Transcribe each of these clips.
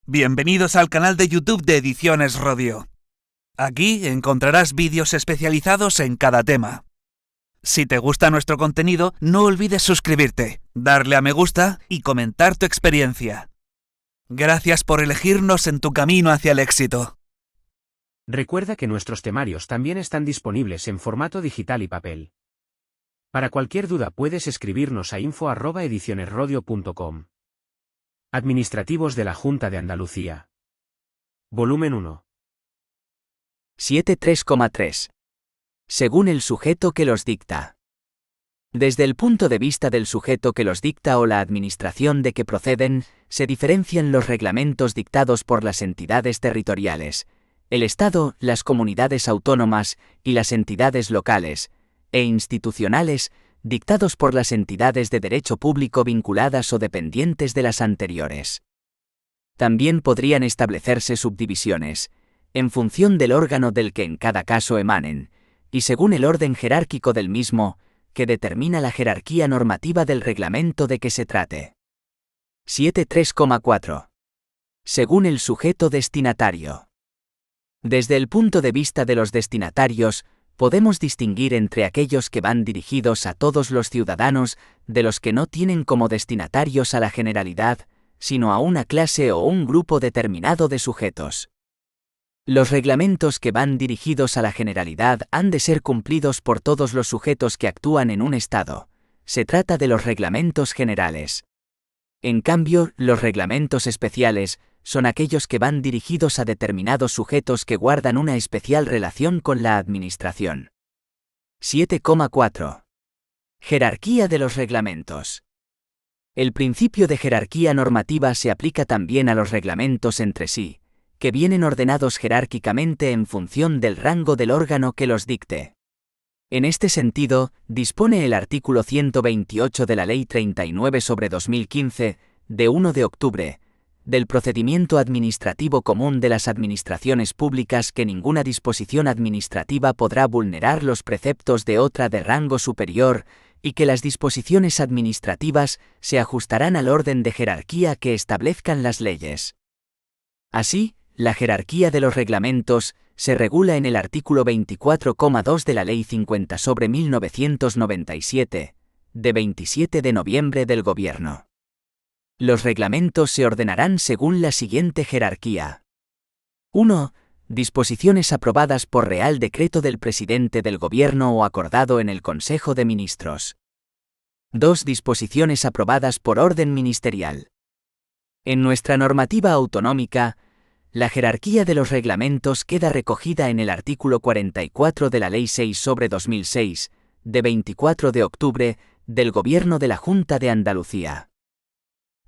Bienvenidos al canal de YouTube de Ediciones Rodio. Aquí encontrarás vídeos especializados en cada tema. Si te gusta nuestro contenido, no olvides suscribirte, darle a me gusta y comentar tu experiencia. Gracias por elegirnos en tu camino hacia el éxito. Recuerda que nuestros temarios también están disponibles en formato digital y papel. Para cualquier duda puedes escribirnos a info@edicionesrodio.com. Administrativos de la Junta de Andalucía. Volumen 1. 7.3,3. Según el sujeto que los dicta. Desde el punto de vista del sujeto que los dicta o la administración de que proceden, se diferencian los reglamentos dictados por las entidades territoriales, el Estado, las comunidades autónomas y las entidades locales e institucionales, dictados por las entidades de derecho público vinculadas o dependientes de las anteriores. También podrían establecerse subdivisiones, en función del órgano del que en cada caso emanen, y según el orden jerárquico del mismo, que determina la jerarquía normativa del reglamento de que se trate. 7.3,4. Según el sujeto destinatario. Desde el punto de vista de los destinatarios, podemos distinguir entre aquellos que van dirigidos a todos los ciudadanos de los que no tienen como destinatarios a la generalidad, sino a una clase o un grupo determinado de sujetos. Los reglamentos que van dirigidos a la generalidad han de ser cumplidos por todos los sujetos que actúan en un Estado. Se trata de los reglamentos generales. En cambio, los reglamentos especiales son aquellos que van dirigidos a determinados sujetos que guardan una especial relación con la administración. 7,4. Jerarquía de los reglamentos. El principio de jerarquía normativa se aplica también a los reglamentos entre sí, que vienen ordenados jerárquicamente en función del rango del órgano que los dicte. En este sentido, dispone el artículo 128 de la Ley 39/2015, de 1 de octubre, del procedimiento administrativo común de las administraciones públicas que ninguna disposición administrativa podrá vulnerar los preceptos de otra de rango superior y que las disposiciones administrativas se ajustarán al orden de jerarquía que establezcan las leyes. Así, la jerarquía de los reglamentos se regula en el artículo 24,2 de la Ley 50/1997, de 27 de noviembre del Gobierno. Los reglamentos se ordenarán según la siguiente jerarquía. 1. Disposiciones aprobadas por Real Decreto del Presidente del Gobierno o acordado en el Consejo de Ministros. 2. Disposiciones aprobadas por orden ministerial. En nuestra normativa autonómica, la jerarquía de los reglamentos queda recogida en el artículo 44 de la Ley 6/2006, de 24 de octubre, del Gobierno de la Junta de Andalucía.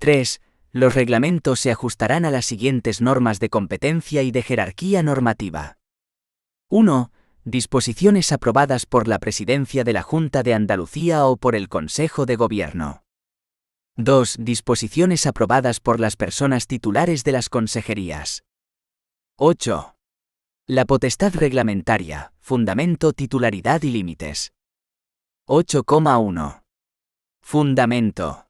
3. Los reglamentos se ajustarán a las siguientes normas de competencia y de jerarquía normativa. 1. Disposiciones aprobadas por la Presidencia de la Junta de Andalucía o por el Consejo de Gobierno. 2. Disposiciones aprobadas por las personas titulares de las consejerías. 8. La potestad reglamentaria, fundamento, titularidad y límites. 8,1. Fundamento.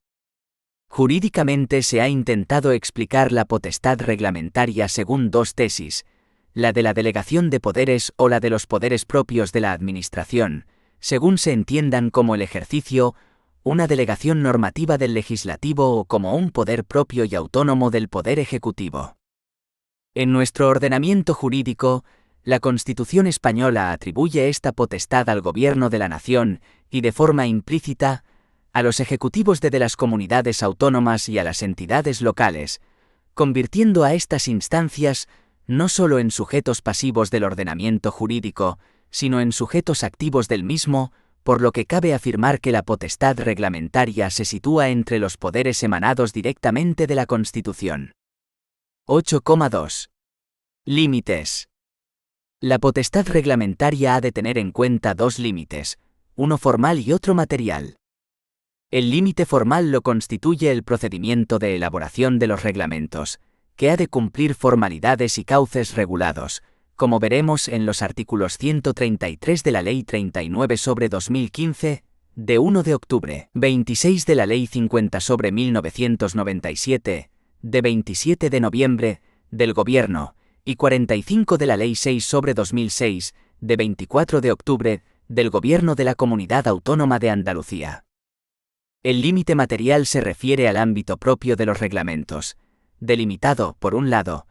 Jurídicamente se ha intentado explicar la potestad reglamentaria según dos tesis, la de la delegación de poderes o la de los poderes propios de la Administración, según se entiendan como el ejercicio, una delegación normativa del legislativo o como un poder propio y autónomo del poder ejecutivo. En nuestro ordenamiento jurídico, la Constitución española atribuye esta potestad al Gobierno de la Nación y de forma implícita, a los ejecutivos de las comunidades autónomas y a las entidades locales, convirtiendo a estas instancias no solo en sujetos pasivos del ordenamiento jurídico, sino en sujetos activos del mismo, por lo que cabe afirmar que la potestad reglamentaria se sitúa entre los poderes emanados directamente de la Constitución. 8,2. Límites. La potestad reglamentaria ha de tener en cuenta dos límites, uno formal y otro material. El límite formal lo constituye el procedimiento de elaboración de los reglamentos, que ha de cumplir formalidades y cauces regulados, como veremos en los artículos 133 de la Ley 39/2015, de 1 de octubre, 26 de la Ley 50/1997, de 27 de noviembre, del Gobierno, y 45 de la Ley 6/2006, de 24 de octubre, del Gobierno de la Comunidad Autónoma de Andalucía. El límite material se refiere al ámbito propio de los reglamentos, delimitado, por un lado,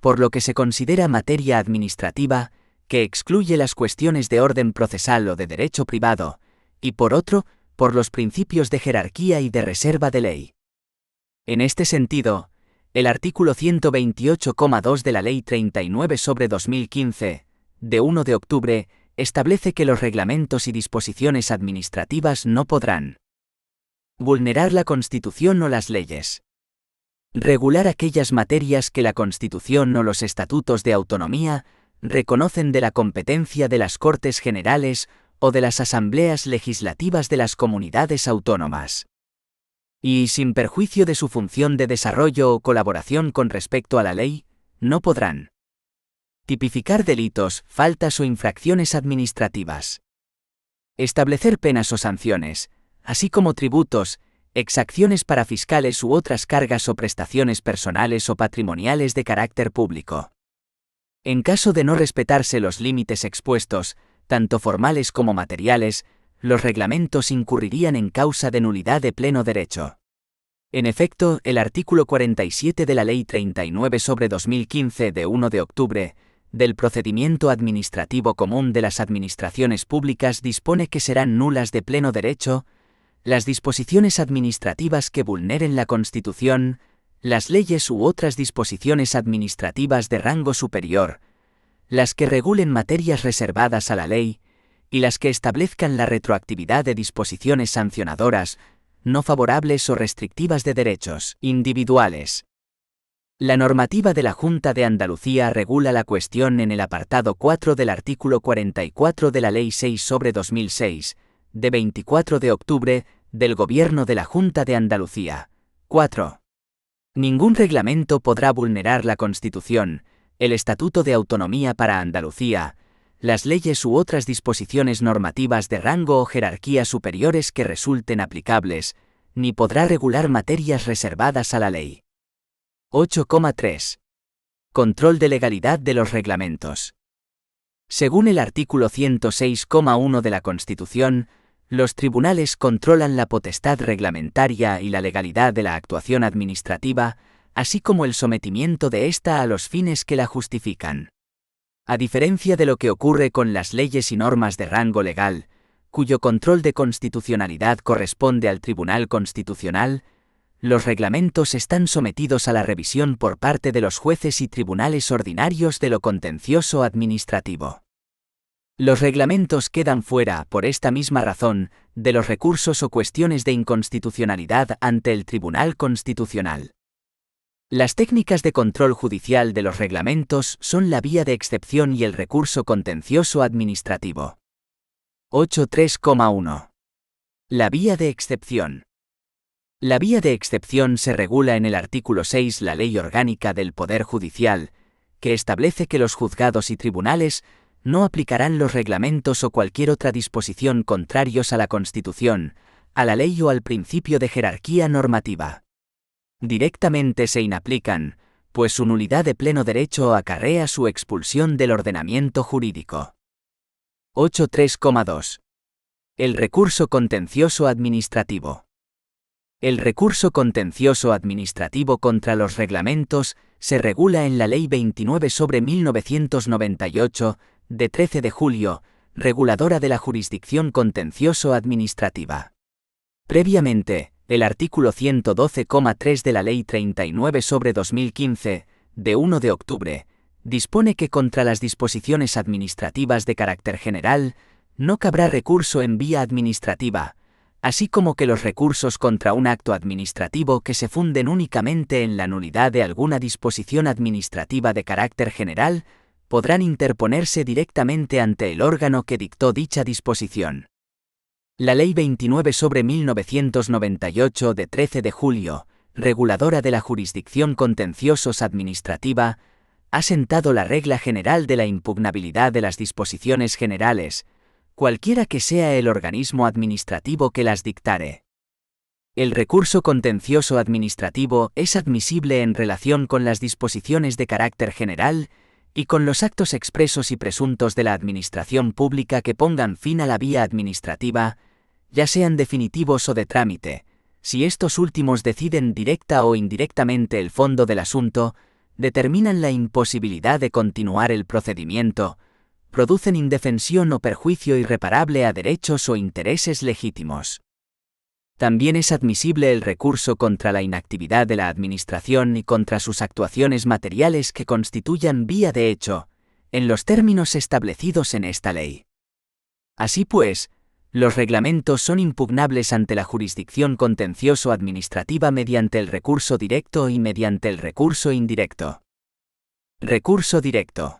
por lo que se considera materia administrativa, que excluye las cuestiones de orden procesal o de derecho privado, y por otro, por los principios de jerarquía y de reserva de ley. En este sentido, el artículo 128,2 de la Ley 39/2015, de 1 de octubre, establece que los reglamentos y disposiciones administrativas no podrán vulnerar la Constitución o las leyes, regular aquellas materias que la Constitución o los estatutos de autonomía reconocen de la competencia de las Cortes Generales o de las asambleas legislativas de las comunidades autónomas, y, sin perjuicio de su función de desarrollo o colaboración con respecto a la ley, no podrán tipificar delitos, faltas o infracciones administrativas, establecer penas o sanciones, así como tributos, exacciones para fiscales u otras cargas o prestaciones personales o patrimoniales de carácter público. En caso de no respetarse los límites expuestos, tanto formales como materiales, los reglamentos incurrirían en causa de nulidad de pleno derecho. En efecto, el artículo 47 de la Ley 39/2015 de 1 de octubre, del Procedimiento Administrativo Común de las Administraciones Públicas dispone que serán nulas de pleno derecho las disposiciones administrativas que vulneren la Constitución, las leyes u otras disposiciones administrativas de rango superior, las que regulen materias reservadas a la ley, y las que establezcan la retroactividad de disposiciones sancionadoras, no favorables o restrictivas de derechos individuales. La normativa de la Junta de Andalucía regula la cuestión en el apartado 4 del artículo 44 de la Ley 6/2006, de 24 de octubre, del Gobierno de la Junta de Andalucía. 4. Ningún reglamento podrá vulnerar la Constitución, el Estatuto de Autonomía para Andalucía, las leyes u otras disposiciones normativas de rango o jerarquía superiores que resulten aplicables, ni podrá regular materias reservadas a la ley. 8,3. Control de legalidad de los reglamentos. Según el artículo 106,1 de la Constitución, los tribunales controlan la potestad reglamentaria y la legalidad de la actuación administrativa, así como el sometimiento de ésta a los fines que la justifican. A diferencia de lo que ocurre con las leyes y normas de rango legal, cuyo control de constitucionalidad corresponde al Tribunal Constitucional, los reglamentos están sometidos a la revisión por parte de los jueces y tribunales ordinarios de lo contencioso administrativo. Los reglamentos quedan fuera, por esta misma razón, de los recursos o cuestiones de inconstitucionalidad ante el Tribunal Constitucional. Las técnicas de control judicial de los reglamentos son la vía de excepción y el recurso contencioso administrativo. 8.3,1. La vía de excepción. La vía de excepción se regula en el artículo 6 la Ley Orgánica del Poder Judicial, que establece que los juzgados y tribunales no aplicarán los reglamentos o cualquier otra disposición contrarios a la Constitución, a la ley o al principio de jerarquía normativa. Directamente se inaplican, pues su nulidad de pleno derecho acarrea su expulsión del ordenamiento jurídico. 8.3,2. El recurso contencioso administrativo. El recurso contencioso administrativo contra los reglamentos se regula en la Ley 29/1998, de 13 de julio, reguladora de la jurisdicción contencioso administrativa. Previamente, el artículo 112,3 de la Ley 39/2015, de 1 de octubre, dispone que contra las disposiciones administrativas de carácter general, no cabrá recurso en vía administrativa, así como que los recursos contra un acto administrativo que se funden únicamente en la nulidad de alguna disposición administrativa de carácter general, podrán interponerse directamente ante el órgano que dictó dicha disposición. La Ley 29/1998 de 13 de julio, reguladora de la jurisdicción contenciosos administrativa, ha sentado la regla general de la impugnabilidad de las disposiciones generales, cualquiera que sea el organismo administrativo que las dictare. El recurso contencioso administrativo es admisible en relación con las disposiciones de carácter general y con los actos expresos y presuntos de la administración pública que pongan fin a la vía administrativa, ya sean definitivos o de trámite, si estos últimos deciden directa o indirectamente el fondo del asunto, determinan la imposibilidad de continuar el procedimiento, producen indefensión o perjuicio irreparable a derechos o intereses legítimos. También es admisible el recurso contra la inactividad de la Administración y contra sus actuaciones materiales que constituyan vía de hecho, en los términos establecidos en esta ley. Así pues, los reglamentos son impugnables ante la jurisdicción contencioso-administrativa mediante el recurso directo y mediante el recurso indirecto. Recurso directo.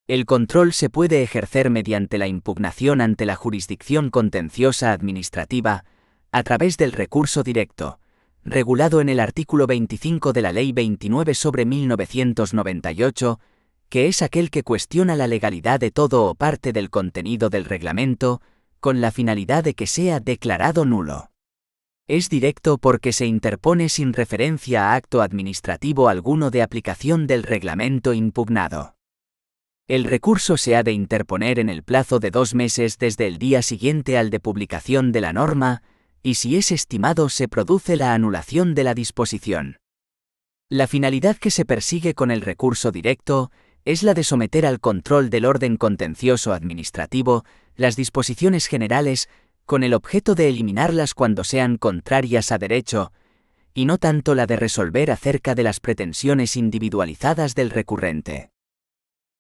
El control se puede ejercer mediante la impugnación ante la jurisdicción contenciosa administrativa, a través del recurso directo, regulado en el artículo 25 de la Ley 29/1998, que es aquel que cuestiona la legalidad de todo o parte del contenido del reglamento, con la finalidad de que sea declarado nulo. Es directo porque se interpone sin referencia a acto administrativo alguno de aplicación del reglamento impugnado. El recurso se ha de interponer en el plazo de 2 meses desde el día siguiente al de publicación de la norma, y si es estimado se produce la anulación de la disposición. La finalidad que se persigue con el recurso directo es la de someter al control del orden contencioso administrativo las disposiciones generales con el objeto de eliminarlas cuando sean contrarias a derecho, y no tanto la de resolver acerca de las pretensiones individualizadas del recurrente.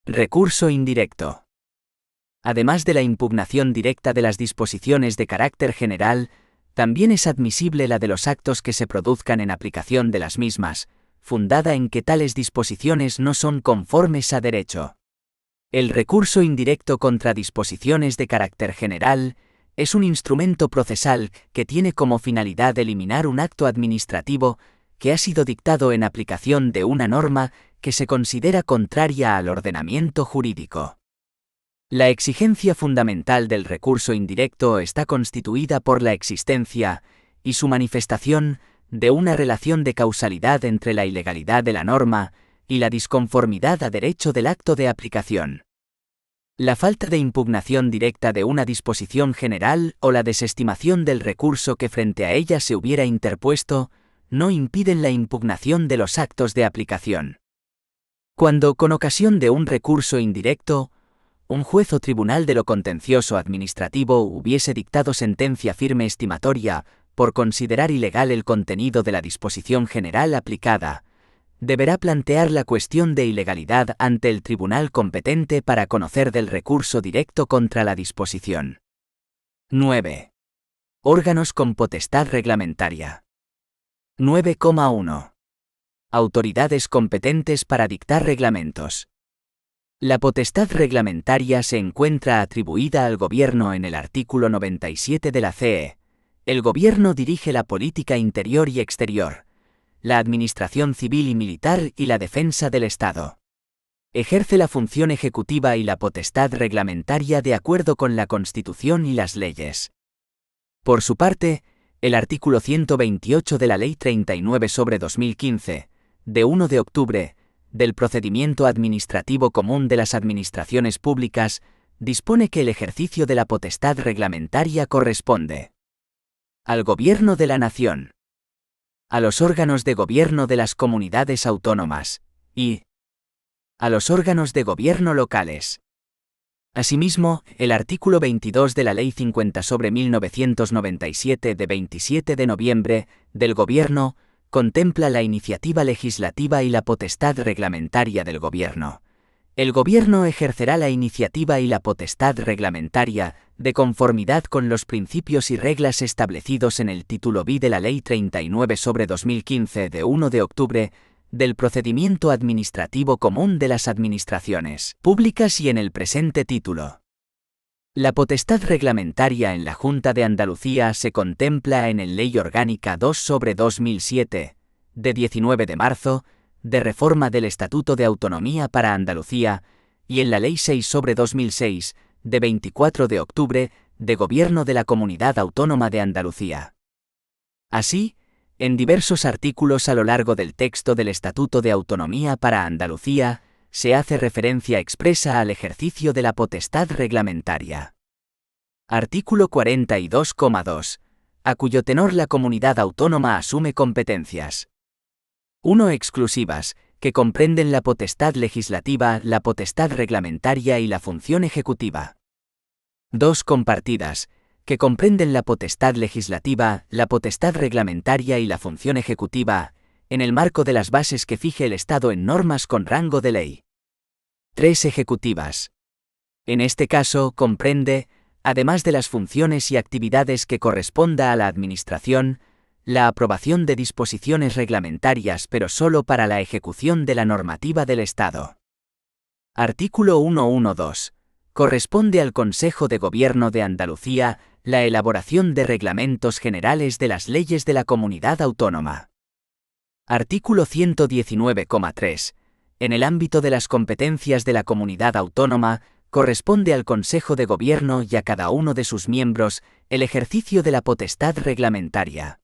Recurso indirecto. Además de la impugnación directa de las disposiciones de carácter general, también es admisible la de los actos que se produzcan en aplicación de las mismas, fundada en que tales disposiciones no son conformes a derecho. El recurso indirecto contra disposiciones de carácter general es un instrumento procesal que tiene como finalidad eliminar un acto administrativo que ha sido dictado en aplicación de una norma que se considera contraria al ordenamiento jurídico. La exigencia fundamental del recurso indirecto está constituida por la existencia, y su manifestación, de una relación de causalidad entre la ilegalidad de la norma y la disconformidad a derecho del acto de aplicación. La falta de impugnación directa de una disposición general o la desestimación del recurso que frente a ella se hubiera interpuesto, no impiden la impugnación de los actos de aplicación. Cuando, con ocasión de un recurso indirecto, un juez o tribunal de lo contencioso administrativo hubiese dictado sentencia firme estimatoria por considerar ilegal el contenido de la disposición general aplicada, deberá plantear la cuestión de ilegalidad ante el tribunal competente para conocer del recurso directo contra la disposición. 9. Órganos con potestad reglamentaria. 9,1. Autoridades competentes para dictar reglamentos. La potestad reglamentaria se encuentra atribuida al Gobierno en el artículo 97 de la CE. El Gobierno dirige la política interior y exterior, la administración civil y militar y la defensa del Estado. Ejerce la función ejecutiva y la potestad reglamentaria de acuerdo con la Constitución y las leyes. Por su parte, el artículo 128 de la Ley 39/2015, de 1 de octubre, del Procedimiento Administrativo Común de las Administraciones Públicas, dispone que el ejercicio de la potestad reglamentaria corresponde al Gobierno de la Nación, a los órganos de gobierno de las comunidades autónomas, y a los órganos de gobierno locales. Asimismo, el artículo 22 de la Ley 50/1997 de 27 de noviembre, del Gobierno, contempla la iniciativa legislativa y la potestad reglamentaria del Gobierno. El Gobierno ejercerá la iniciativa y la potestad reglamentaria, de conformidad con los principios y reglas establecidos en el título B de la Ley 39/2015 de 1 de octubre, del Procedimiento Administrativo Común de las Administraciones Públicas y en el presente título. La potestad reglamentaria en la Junta de Andalucía se contempla en el Ley Orgánica 2/2007, de 19 de marzo, de reforma del Estatuto de Autonomía para Andalucía, y en la Ley 6/2006, de 24 de octubre, de Gobierno de la Comunidad Autónoma de Andalucía. Así, en diversos artículos a lo largo del texto del Estatuto de Autonomía para Andalucía, se hace referencia expresa al ejercicio de la potestad reglamentaria. Artículo 42,2, a cuyo tenor la comunidad autónoma asume competencias. 1. Exclusivas, que comprenden la potestad legislativa, la potestad reglamentaria y la función ejecutiva. 2. Compartidas, que comprenden la potestad legislativa, la potestad reglamentaria y la función ejecutiva, en el marco de las bases que fije el Estado en normas con rango de ley. 3. Ejecutivas. En este caso, comprende, además de las funciones y actividades que corresponda a la Administración, la aprobación de disposiciones reglamentarias pero solo para la ejecución de la normativa del Estado. Artículo 112. Corresponde al Consejo de Gobierno de Andalucía la elaboración de reglamentos generales de las leyes de la comunidad autónoma. Artículo 119,3. En el ámbito de las competencias de la comunidad autónoma, corresponde al Consejo de Gobierno y a cada uno de sus miembros el ejercicio de la potestad reglamentaria.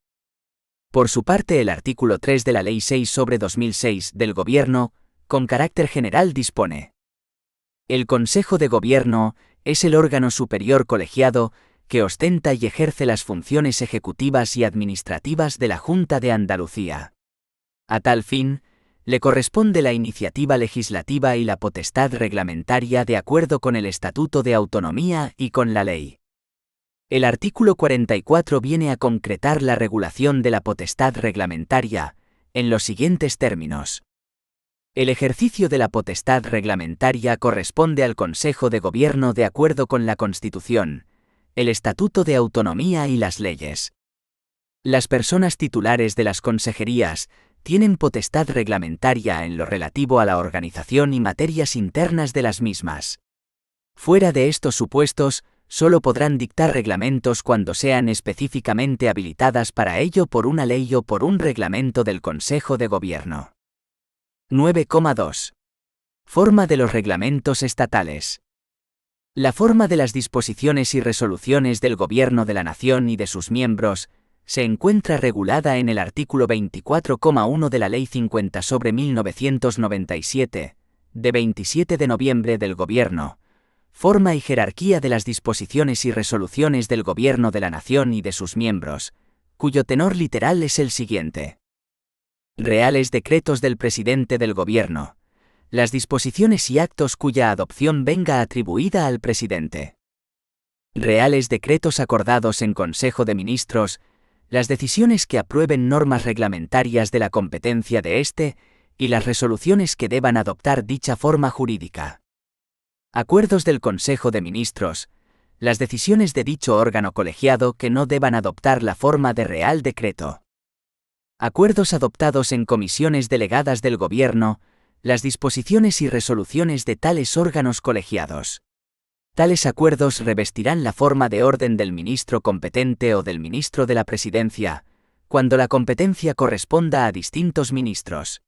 Por su parte, el artículo 3 de la Ley 6/2006 del Gobierno, con carácter general, dispone: el Consejo de Gobierno es el órgano superior colegiado que ostenta y ejerce las funciones ejecutivas y administrativas de la Junta de Andalucía. A tal fin, le corresponde la iniciativa legislativa y la potestad reglamentaria de acuerdo con el Estatuto de Autonomía y con la ley. El artículo 44 viene a concretar la regulación de la potestad reglamentaria, en los siguientes términos. El ejercicio de la potestad reglamentaria corresponde al Consejo de Gobierno de acuerdo con la Constitución, el Estatuto de Autonomía y las leyes. Las personas titulares de las consejerías tienen potestad reglamentaria en lo relativo a la organización y materias internas de las mismas. Fuera de estos supuestos, solo podrán dictar reglamentos cuando sean específicamente habilitadas para ello por una ley o por un reglamento del Consejo de Gobierno. 9,2. Forma de los reglamentos estatales. La forma de las disposiciones y resoluciones del Gobierno de la Nación y de sus miembros se encuentra regulada en el artículo 24,1 de la Ley 50/1997, de 27 de noviembre del Gobierno, forma y jerarquía de las disposiciones y resoluciones del Gobierno de la Nación y de sus miembros, cuyo tenor literal es el siguiente. Reales decretos del Presidente del Gobierno. Las disposiciones y actos cuya adopción venga atribuida al Presidente. Reales decretos acordados en Consejo de Ministros, las decisiones que aprueben normas reglamentarias de la competencia de éste y las resoluciones que deban adoptar dicha forma jurídica. Acuerdos del Consejo de Ministros, las decisiones de dicho órgano colegiado que no deban adoptar la forma de Real Decreto. Acuerdos adoptados en comisiones delegadas del Gobierno, las disposiciones y resoluciones de tales órganos colegiados. Tales acuerdos revestirán la forma de orden del ministro competente o del ministro de la Presidencia, cuando la competencia corresponda a distintos ministros.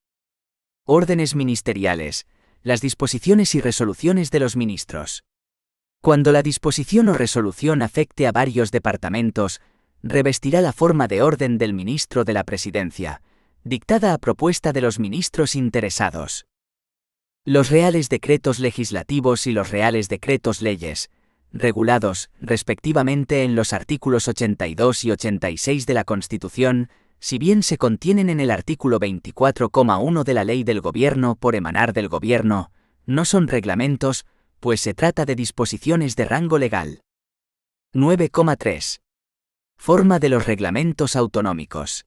Órdenes ministeriales, las disposiciones y resoluciones de los ministros. Cuando la disposición o resolución afecte a varios departamentos, revestirá la forma de orden del ministro de la Presidencia, dictada a propuesta de los ministros interesados. Los reales decretos legislativos y los reales decretos leyes, regulados, respectivamente en los artículos 82 y 86 de la Constitución, si bien se contienen en el artículo 24,1 de la Ley del Gobierno por emanar del Gobierno, no son reglamentos, pues se trata de disposiciones de rango legal. 9,3. Forma de los reglamentos autonómicos.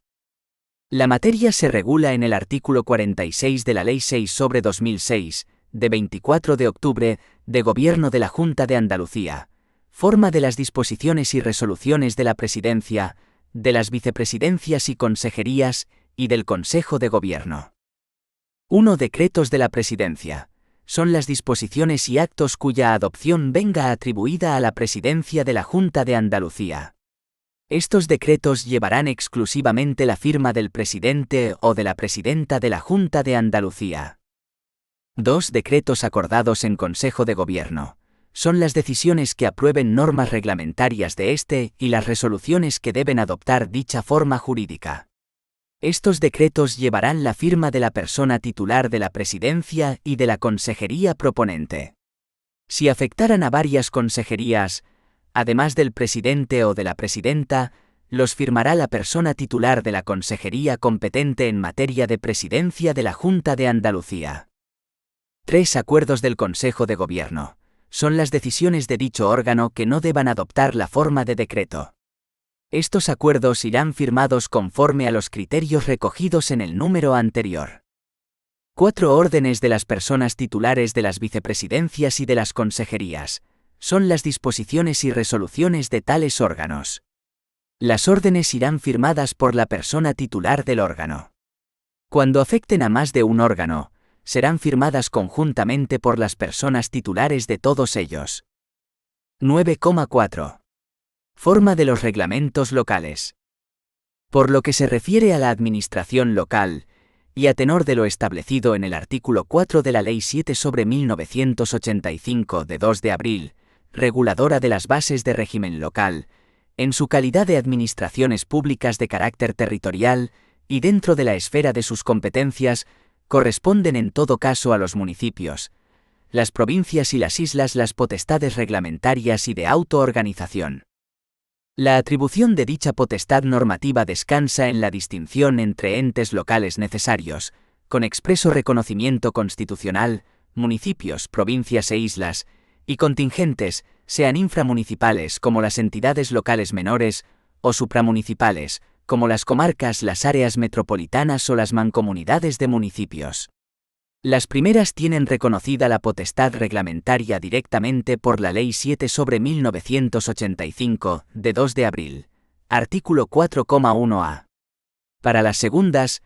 La materia se regula en el artículo 46 de la Ley 6/2006, de 24 de octubre, de Gobierno de la Junta de Andalucía, forma de las disposiciones y resoluciones de la Presidencia, de las vicepresidencias y consejerías, y del Consejo de Gobierno. 1. Decretos de la Presidencia. Son las disposiciones y actos cuya adopción venga atribuida a la Presidencia de la Junta de Andalucía. Estos decretos llevarán exclusivamente la firma del presidente o de la presidenta de la Junta de Andalucía. 2. Decretos acordados en Consejo de Gobierno. son las decisiones que aprueben normas reglamentarias de este y las resoluciones que deben adoptar dicha forma jurídica. Estos decretos llevarán la firma de la persona titular de la presidencia y de la consejería proponente. Si afectaran a varias consejerías, además del presidente o de la presidenta, los firmará la persona titular de la consejería competente en materia de presidencia de la Junta de Andalucía. 3. Acuerdos del Consejo de Gobierno. Son las decisiones de dicho órgano que no deban adoptar la forma de decreto. Estos acuerdos irán firmados conforme a los criterios recogidos en el número anterior. 4. Órdenes de las personas titulares de las vicepresidencias y de las consejerías. Son las disposiciones y resoluciones de tales órganos. Las órdenes irán firmadas por la persona titular del órgano. Cuando afecten a más de un órgano, serán firmadas conjuntamente por las personas titulares de todos ellos. 9,4. Forma de los reglamentos locales. Por lo que se refiere a la administración local, y a tenor de lo establecido en el artículo 4 de la Ley 7/1985 de 2 de abril, reguladora de las bases de régimen local, en su calidad de administraciones públicas de carácter territorial y dentro de la esfera de sus competencias, corresponden en todo caso a los municipios, las provincias y las islas las potestades reglamentarias y de autoorganización. La atribución de dicha potestad normativa descansa en la distinción entre entes locales necesarios, con expreso reconocimiento constitucional, municipios, provincias e islas, y contingentes, sean inframunicipales como las entidades locales menores, o supramunicipales, como las comarcas, las áreas metropolitanas o las mancomunidades de municipios. Las primeras tienen reconocida la potestad reglamentaria directamente por la Ley 7/1985, de 2 de abril, artículo 4,1a. Para las segundas,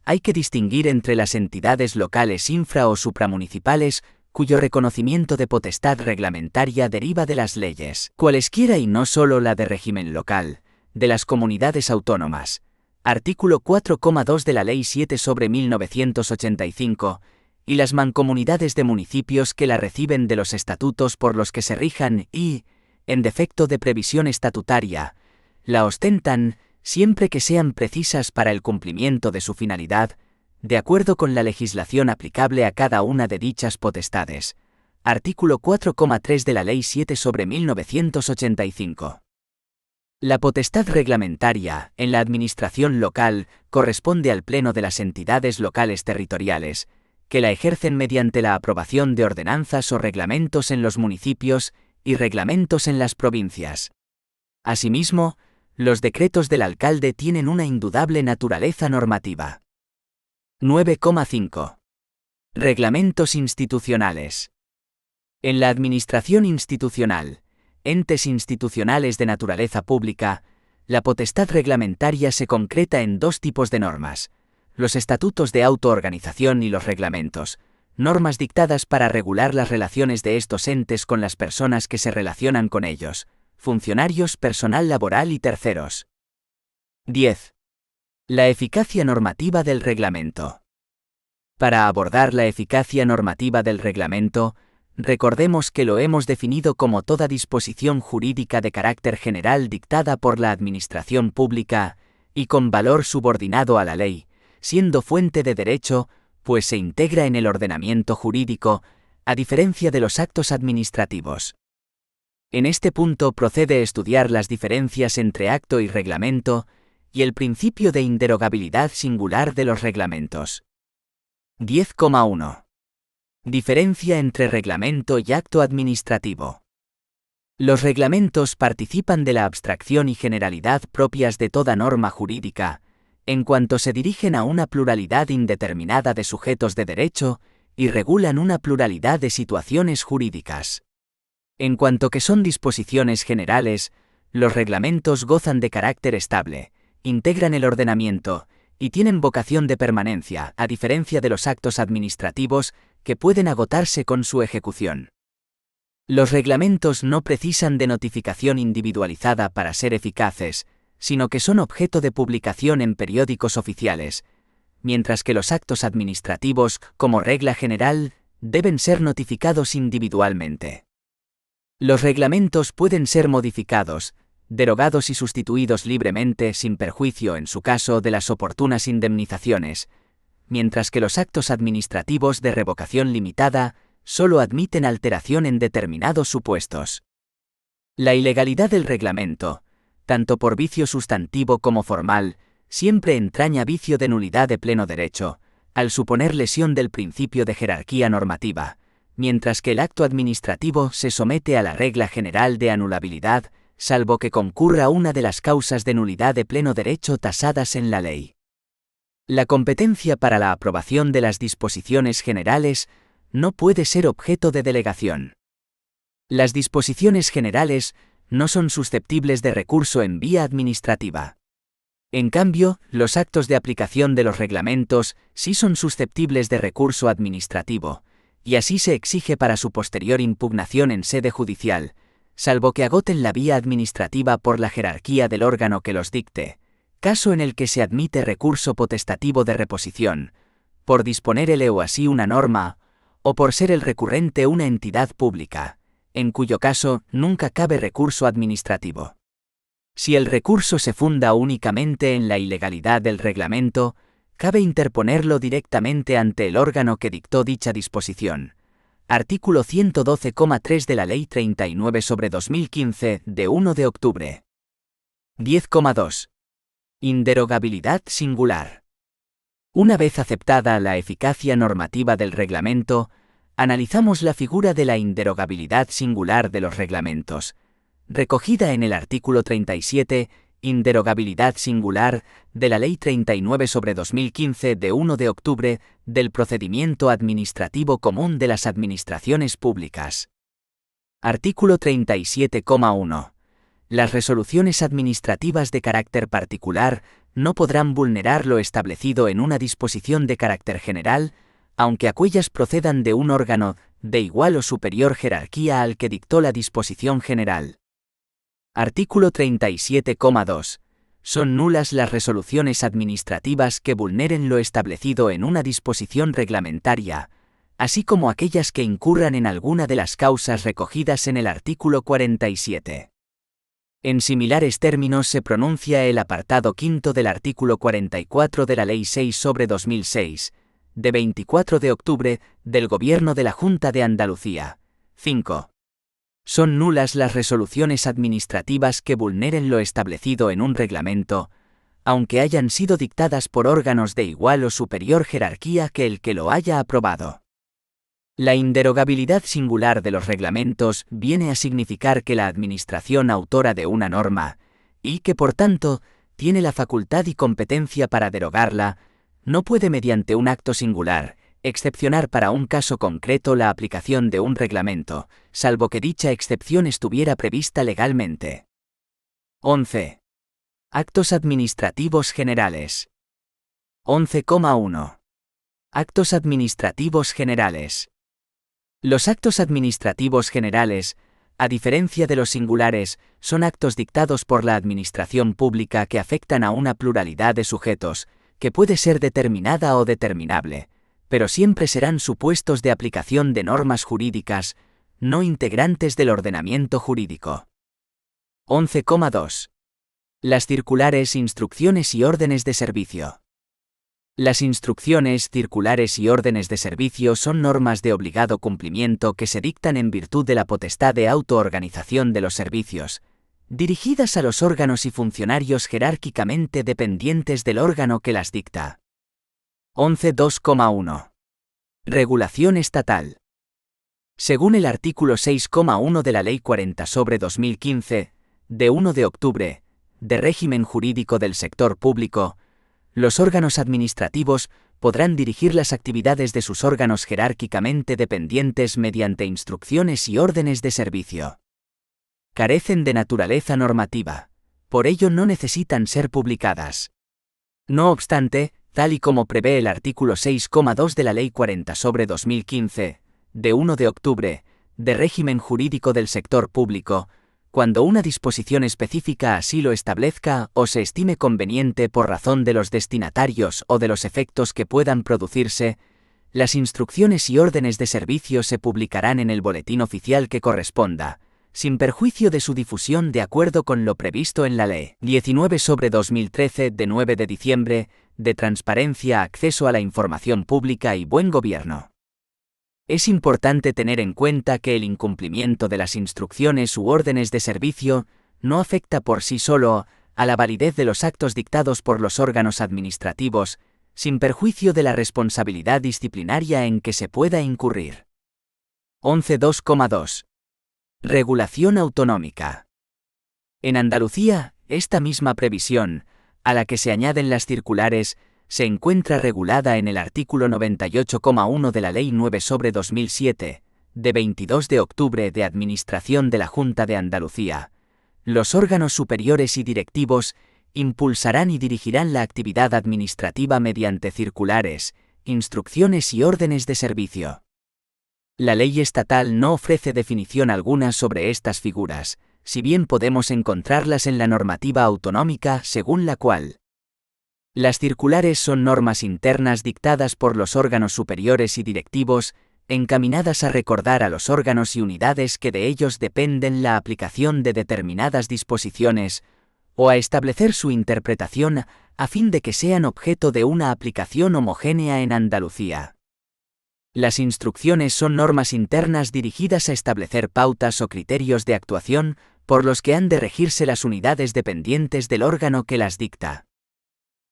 hay que distinguir entre las entidades locales infra- o supramunicipales, cuyo reconocimiento de potestad reglamentaria deriva de las leyes, cualesquiera y no solo la de régimen local, de las comunidades autónomas, artículo 4,2 de la Ley 7/1985, y las mancomunidades de municipios que la reciben de los estatutos por los que se rijan y, en defecto de previsión estatutaria, la ostentan, siempre que sean precisas para el cumplimiento de su finalidad, de acuerdo con la legislación aplicable a cada una de dichas potestades. Artículo 4,3 de la Ley 7/1985. La potestad reglamentaria, en la administración local, corresponde al Pleno de las entidades locales territoriales, que la ejercen mediante la aprobación de ordenanzas o reglamentos en los municipios y reglamentos en las provincias. Asimismo, los decretos del alcalde tienen una indudable naturaleza normativa. 9,5. Reglamentos institucionales. En la administración institucional, entes institucionales de naturaleza pública, la potestad reglamentaria se concreta en dos tipos de normas: los estatutos de autoorganización y los reglamentos, normas dictadas para regular las relaciones de estos entes con las personas que se relacionan con ellos, funcionarios, personal laboral y terceros. 10. La eficacia normativa del reglamento. Para abordar la eficacia normativa del reglamento, recordemos que lo hemos definido como toda disposición jurídica de carácter general dictada por la administración pública y con valor subordinado a la ley, siendo fuente de derecho, pues se integra en el ordenamiento jurídico, a diferencia de los actos administrativos. En este punto procede estudiar las diferencias entre acto y reglamento, y el principio de inderogabilidad singular de los reglamentos. 10,1. Diferencia entre reglamento y acto administrativo. Los reglamentos participan de la abstracción y generalidad propias de toda norma jurídica, en cuanto se dirigen a una pluralidad indeterminada de sujetos de derecho y regulan una pluralidad de situaciones jurídicas. En cuanto que son disposiciones generales, los reglamentos gozan de carácter estable, integran el ordenamiento y tienen vocación de permanencia, a diferencia de los actos administrativos que pueden agotarse con su ejecución. Los reglamentos no precisan de notificación individualizada para ser eficaces, sino que son objeto de publicación en periódicos oficiales, mientras que los actos administrativos, como regla general, deben ser notificados individualmente. Los reglamentos pueden ser modificados, derogados y sustituidos libremente sin perjuicio en su caso de las oportunas indemnizaciones, mientras que los actos administrativos de revocación limitada solo admiten alteración en determinados supuestos. La ilegalidad del reglamento, tanto por vicio sustantivo como formal, siempre entraña vicio de nulidad de pleno derecho, al suponer lesión del principio de jerarquía normativa, mientras que el acto administrativo se somete a la regla general de anulabilidad, salvo que concurra una de las causas de nulidad de pleno derecho tasadas en la ley. La competencia para la aprobación de las disposiciones generales no puede ser objeto de delegación. Las disposiciones generales no son susceptibles de recurso en vía administrativa. En cambio, los actos de aplicación de los reglamentos sí son susceptibles de recurso administrativo, y así se exige para su posterior impugnación en sede judicial, salvo que agoten la vía administrativa por la jerarquía del órgano que los dicte, caso en el que se admite recurso potestativo de reposición, por disponer el o así una norma, o por ser el recurrente una entidad pública, en cuyo caso nunca cabe recurso administrativo. Si el recurso se funda únicamente en la ilegalidad del reglamento, cabe interponerlo directamente ante el órgano que dictó dicha disposición. Artículo 112,3 de la Ley 39/2015, de 1 de octubre. 10,2. Inderogabilidad singular. Una vez aceptada la eficacia normativa del reglamento, analizamos la figura de la inderogabilidad singular de los reglamentos, recogida en el artículo 37, inderogabilidad singular, de la Ley 39/2015 de 1 de octubre, del procedimiento administrativo común de las administraciones públicas. Artículo 37,1. Las resoluciones administrativas de carácter particular no podrán vulnerar lo establecido en una disposición de carácter general, aunque aquellas procedan de un órgano de igual o superior jerarquía al que dictó la disposición general. Artículo 37,2. Son nulas las resoluciones administrativas que vulneren lo establecido en una disposición reglamentaria, así como aquellas que incurran en alguna de las causas recogidas en el artículo 47. En similares términos se pronuncia el apartado quinto del artículo 44 de la Ley 6/2006, de 24 de octubre, del Gobierno de la Junta de Andalucía. 5. Son nulas las resoluciones administrativas que vulneren lo establecido en un reglamento, aunque hayan sido dictadas por órganos de igual o superior jerarquía que el que lo haya aprobado. La inderogabilidad singular de los reglamentos viene a significar que la Administración autora de una norma, y que por tanto tiene la facultad y competencia para derogarla, no puede mediante un acto singular excepcionar para un caso concreto la aplicación de un reglamento, salvo que dicha excepción estuviera prevista legalmente. 11. Actos administrativos generales. 11,1. Actos administrativos generales. Los actos administrativos generales, a diferencia de los singulares, son actos dictados por la administración pública que afectan a una pluralidad de sujetos, que puede ser determinada o determinable, pero siempre serán supuestos de aplicación de normas jurídicas, no integrantes del ordenamiento jurídico. 11,2. Las circulares, instrucciones y órdenes de servicio. Las instrucciones, circulares y órdenes de servicio son normas de obligado cumplimiento que se dictan en virtud de la potestad de autoorganización de los servicios, dirigidas a los órganos y funcionarios jerárquicamente dependientes del órgano que las dicta. 11.2,1. Regulación estatal. Según el artículo 6,1 de la Ley 40/2015, de 1 de octubre, de régimen jurídico del sector público, los órganos administrativos podrán dirigir las actividades de sus órganos jerárquicamente dependientes mediante instrucciones y órdenes de servicio. Carecen de naturaleza normativa, por ello no necesitan ser publicadas. No obstante, tal y como prevé el artículo 6,2 de la Ley 40/2015, de 1 de octubre, de régimen jurídico del sector público, cuando una disposición específica así lo establezca o se estime conveniente por razón de los destinatarios o de los efectos que puedan producirse, las instrucciones y órdenes de servicio se publicarán en el boletín oficial que corresponda, sin perjuicio de su difusión de acuerdo con lo previsto en la Ley 19/2013 de 9 de diciembre, de transparencia, acceso a la información pública y buen gobierno. Es importante tener en cuenta que el incumplimiento de las instrucciones u órdenes de servicio no afecta por sí solo a la validez de los actos dictados por los órganos administrativos, sin perjuicio de la responsabilidad disciplinaria en que se pueda incurrir. 11.2.2. Regulación autonómica. En Andalucía, esta misma previsión, a la que se añaden las circulares, se encuentra regulada en el artículo 98,1 de la Ley 9/2007, de 22 de octubre de Administración de la Junta de Andalucía. Los órganos superiores y directivos impulsarán y dirigirán la actividad administrativa mediante circulares, instrucciones y órdenes de servicio. La ley estatal no ofrece definición alguna sobre estas figuras, si bien podemos encontrarlas en la normativa autonómica según la cual las circulares son normas internas dictadas por los órganos superiores y directivos, encaminadas a recordar a los órganos y unidades que de ellos dependen la aplicación de determinadas disposiciones, o a establecer su interpretación a fin de que sean objeto de una aplicación homogénea en Andalucía. Las instrucciones son normas internas dirigidas a establecer pautas o criterios de actuación por los que han de regirse las unidades dependientes del órgano que las dicta.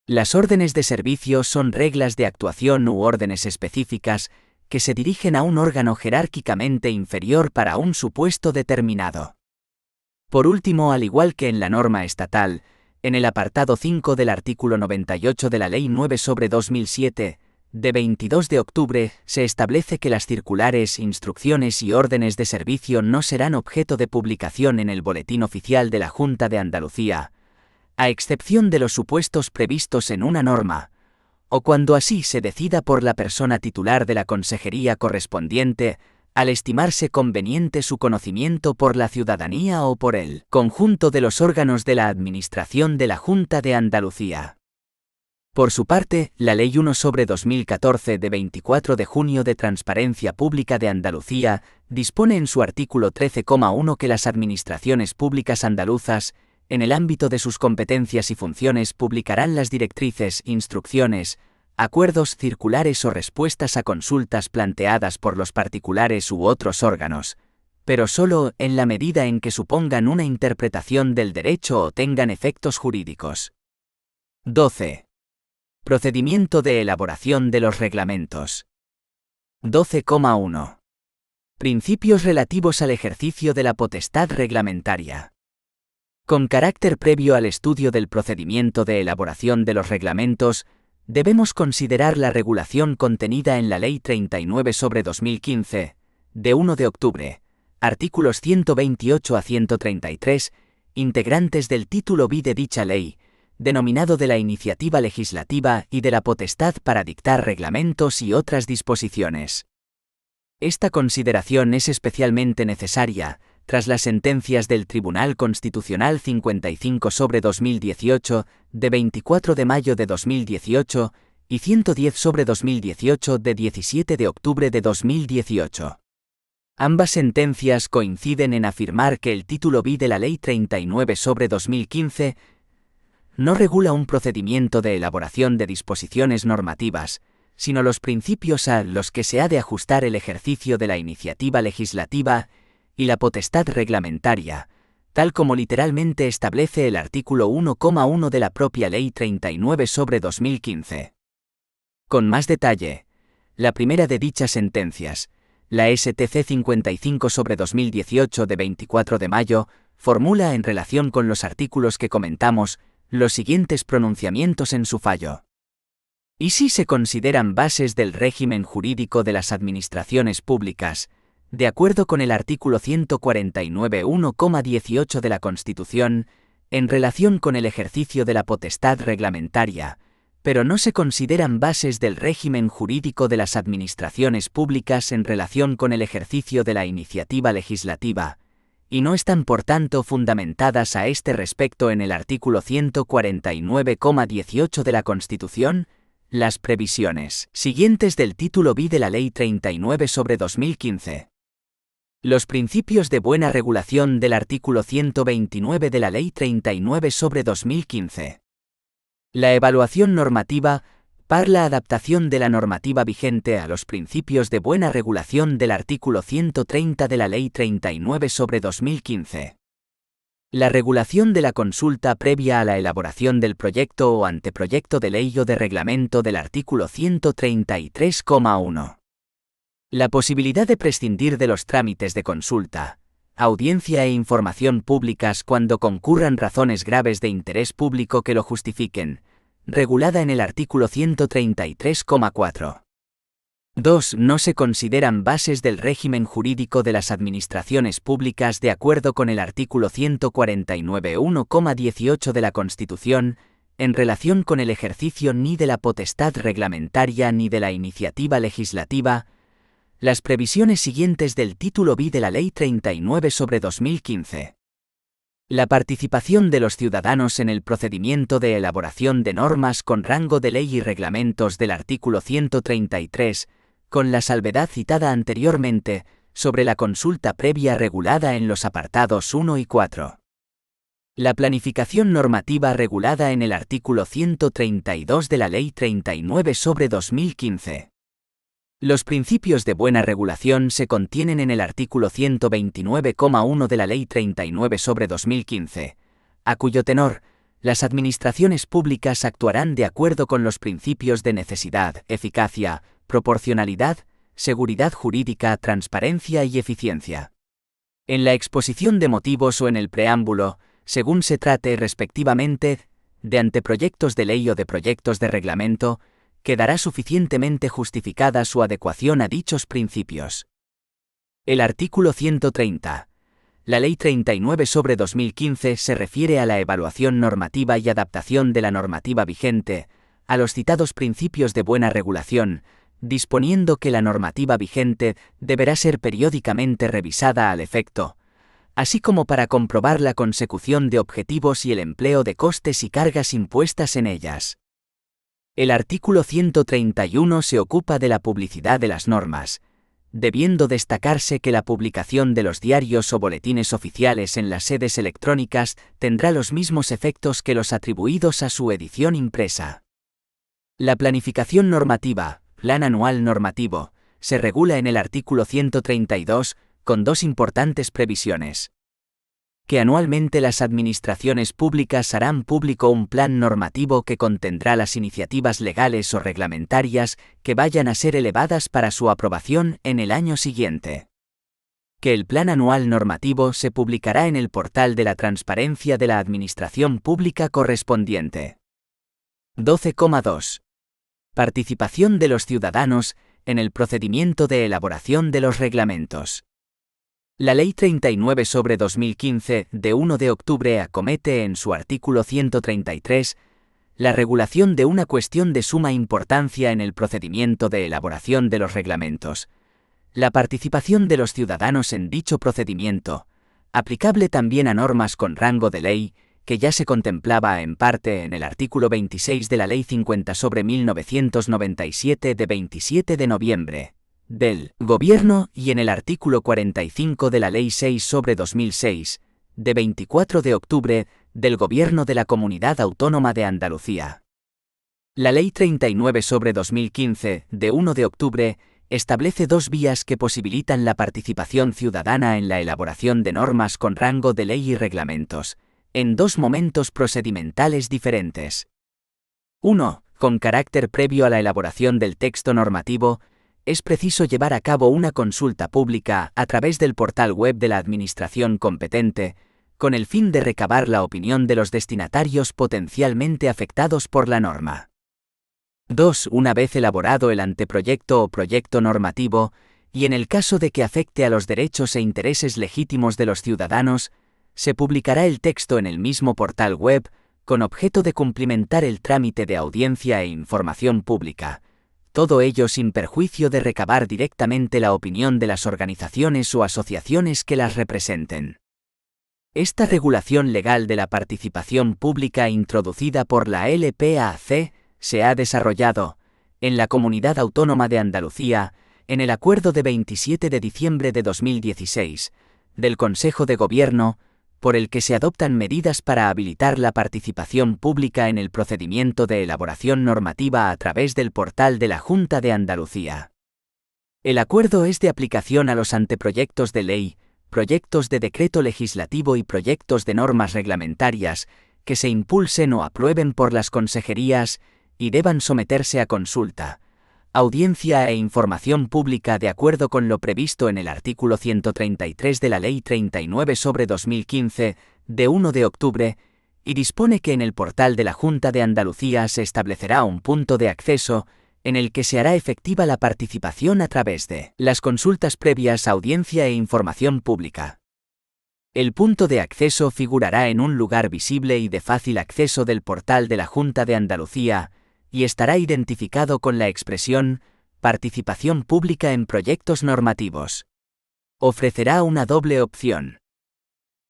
Las órdenes de servicio son reglas de actuación u órdenes específicas que se dirigen a un órgano jerárquicamente inferior para un supuesto determinado. Por último, al igual que en la norma estatal, en el apartado 5 del artículo 98 de la Ley 9/2007, de 22 de octubre, se establece que las circulares, instrucciones y órdenes de servicio no serán objeto de publicación en el Boletín Oficial de la Junta de Andalucía, a excepción de los supuestos previstos en una norma, o cuando así se decida por la persona titular de la consejería correspondiente, al estimarse conveniente su conocimiento por la ciudadanía o por el conjunto de los órganos de la Administración de la Junta de Andalucía. Por su parte, la Ley 1/2014 de 24 de junio de Transparencia Pública de Andalucía dispone en su artículo 13,1 que las administraciones públicas andaluzas, en el ámbito de sus competencias y funciones, publicarán las directrices, instrucciones, acuerdos, circulares o respuestas a consultas planteadas por los particulares u otros órganos, pero solo en la medida en que supongan una interpretación del derecho o tengan efectos jurídicos. 12. Procedimiento de elaboración de los reglamentos. 12,1. Principios relativos al ejercicio de la potestad reglamentaria. Con carácter previo al estudio del procedimiento de elaboración de los reglamentos, debemos considerar la regulación contenida en la Ley 39/2015, de 1 de octubre, artículos 128 a 133, integrantes del título B de dicha ley, denominado de la iniciativa legislativa y de la potestad para dictar reglamentos y otras disposiciones. Esta consideración es especialmente necesaria tras las sentencias del Tribunal Constitucional 55/2018, de 24 de mayo de 2018, y 110/2018 de 17 de octubre de 2018. Ambas sentencias coinciden en afirmar que el título B de la Ley 39/2015 no regula un procedimiento de elaboración de disposiciones normativas, sino los principios a los que se ha de ajustar el ejercicio de la iniciativa legislativa y la potestad reglamentaria, tal como literalmente establece el artículo 1,1 de la propia Ley 39/2015. Con más detalle, la primera de dichas sentencias, la STC 55/2018 de 24 de mayo, formula en relación con los artículos que comentamos los siguientes pronunciamientos en su fallo. Y si se consideran bases del régimen jurídico de las administraciones públicas, de acuerdo con el artículo 149.1,18 de la Constitución, en relación con el ejercicio de la potestad reglamentaria, pero no se consideran bases del régimen jurídico de las administraciones públicas en relación con el ejercicio de la iniciativa legislativa, y no están por tanto fundamentadas a este respecto en el artículo 149,18 de la Constitución, las previsiones siguientes del título B de la Ley 39/2015. Los principios de buena regulación del artículo 129 de la Ley 39/2015. La evaluación normativa para la adaptación de la normativa vigente a los principios de buena regulación del artículo 130 de la Ley 39/2015. La regulación de la consulta previa a la elaboración del proyecto o anteproyecto de ley o de reglamento del artículo 133,1. La posibilidad de prescindir de los trámites de consulta, audiencia e información públicas cuando concurran razones graves de interés público que lo justifiquen, regulada en el artículo 133,4. 2. No se consideran bases del régimen jurídico de las administraciones públicas de acuerdo con el artículo 149.1,18 de la Constitución, en relación con el ejercicio ni de la potestad reglamentaria ni de la iniciativa legislativa, las previsiones siguientes del título B de la Ley 39/2015. La participación de los ciudadanos en el procedimiento de elaboración de normas con rango de ley y reglamentos del artículo 133, con la salvedad citada anteriormente, sobre la consulta previa regulada en los apartados 1 y 4. La planificación normativa regulada en el artículo 132 de la Ley 39/2015. Los principios de buena regulación se contienen en el artículo 129,1 de la Ley 39/2015, a cuyo tenor, las administraciones públicas actuarán de acuerdo con los principios de necesidad, eficacia, proporcionalidad, seguridad jurídica, transparencia y eficiencia. En la exposición de motivos o en el preámbulo, según se trate respectivamente, de anteproyectos de ley o de proyectos de reglamento, quedará suficientemente justificada su adecuación a dichos principios. El artículo 130. La Ley 39/2015 se refiere a la evaluación normativa y adaptación de la normativa vigente, a los citados principios de buena regulación, disponiendo que la normativa vigente deberá ser periódicamente revisada al efecto, así como para comprobar la consecución de objetivos y el empleo de costes y cargas impuestas en ellas. El artículo 131 se ocupa de la publicidad de las normas, debiendo destacarse que la publicación de los diarios o boletines oficiales en las sedes electrónicas tendrá los mismos efectos que los atribuidos a su edición impresa. La planificación normativa, Plan Anual Normativo, se regula en el artículo 132, con dos importantes previsiones. Que anualmente las administraciones públicas harán público un plan normativo que contendrá las iniciativas legales o reglamentarias que vayan a ser elevadas para su aprobación en el año siguiente. Que el plan anual normativo se publicará en el portal de la transparencia de la administración pública correspondiente. 12,2. Participación de los ciudadanos en el procedimiento de elaboración de los reglamentos. La Ley 39/2015, de 1 de octubre, acomete en su artículo 133 la regulación de una cuestión de suma importancia en el procedimiento de elaboración de los reglamentos: la participación de los ciudadanos en dicho procedimiento, aplicable también a normas con rango de ley, que ya se contemplaba en parte en el artículo 26 de la Ley 50/1997 de 27 de noviembre del Gobierno y en el artículo 45 de la Ley 6/2006, de 24 de octubre, del Gobierno de la Comunidad Autónoma de Andalucía. La Ley 39/2015, de 1 de octubre, establece dos vías que posibilitan la participación ciudadana en la elaboración de normas con rango de ley y reglamentos, en dos momentos procedimentales diferentes. 1. Con carácter previo a la elaboración del texto normativo, es preciso llevar a cabo una consulta pública a través del portal web de la Administración competente, con el fin de recabar la opinión de los destinatarios potencialmente afectados por la norma. 2. Una vez elaborado el anteproyecto o proyecto normativo, y en el caso de que afecte a los derechos e intereses legítimos de los ciudadanos, se publicará el texto en el mismo portal web, con objeto de cumplimentar el trámite de audiencia e información pública, todo ello sin perjuicio de recabar directamente la opinión de las organizaciones o asociaciones que las representen. Esta regulación legal de la participación pública introducida por la LPAC se ha desarrollado, en la Comunidad Autónoma de Andalucía, en el acuerdo de 27 de diciembre de 2016, del Consejo de Gobierno, por el que se adoptan medidas para habilitar la participación pública en el procedimiento de elaboración normativa a través del portal de la Junta de Andalucía. El acuerdo es de aplicación a los anteproyectos de ley, proyectos de decreto legislativo y proyectos de normas reglamentarias que se impulsen o aprueben por las consejerías y deban someterse a consulta, audiencia e información pública de acuerdo con lo previsto en el artículo 133 de la Ley 39/2015, de 1 de octubre, y dispone que en el portal de la Junta de Andalucía se establecerá un punto de acceso en el que se hará efectiva la participación a través de las consultas previas, audiencia e información pública. El punto de acceso figurará en un lugar visible y de fácil acceso del portal de la Junta de Andalucía, y estará identificado con la expresión «Participación pública en proyectos normativos». Ofrecerá una doble opción.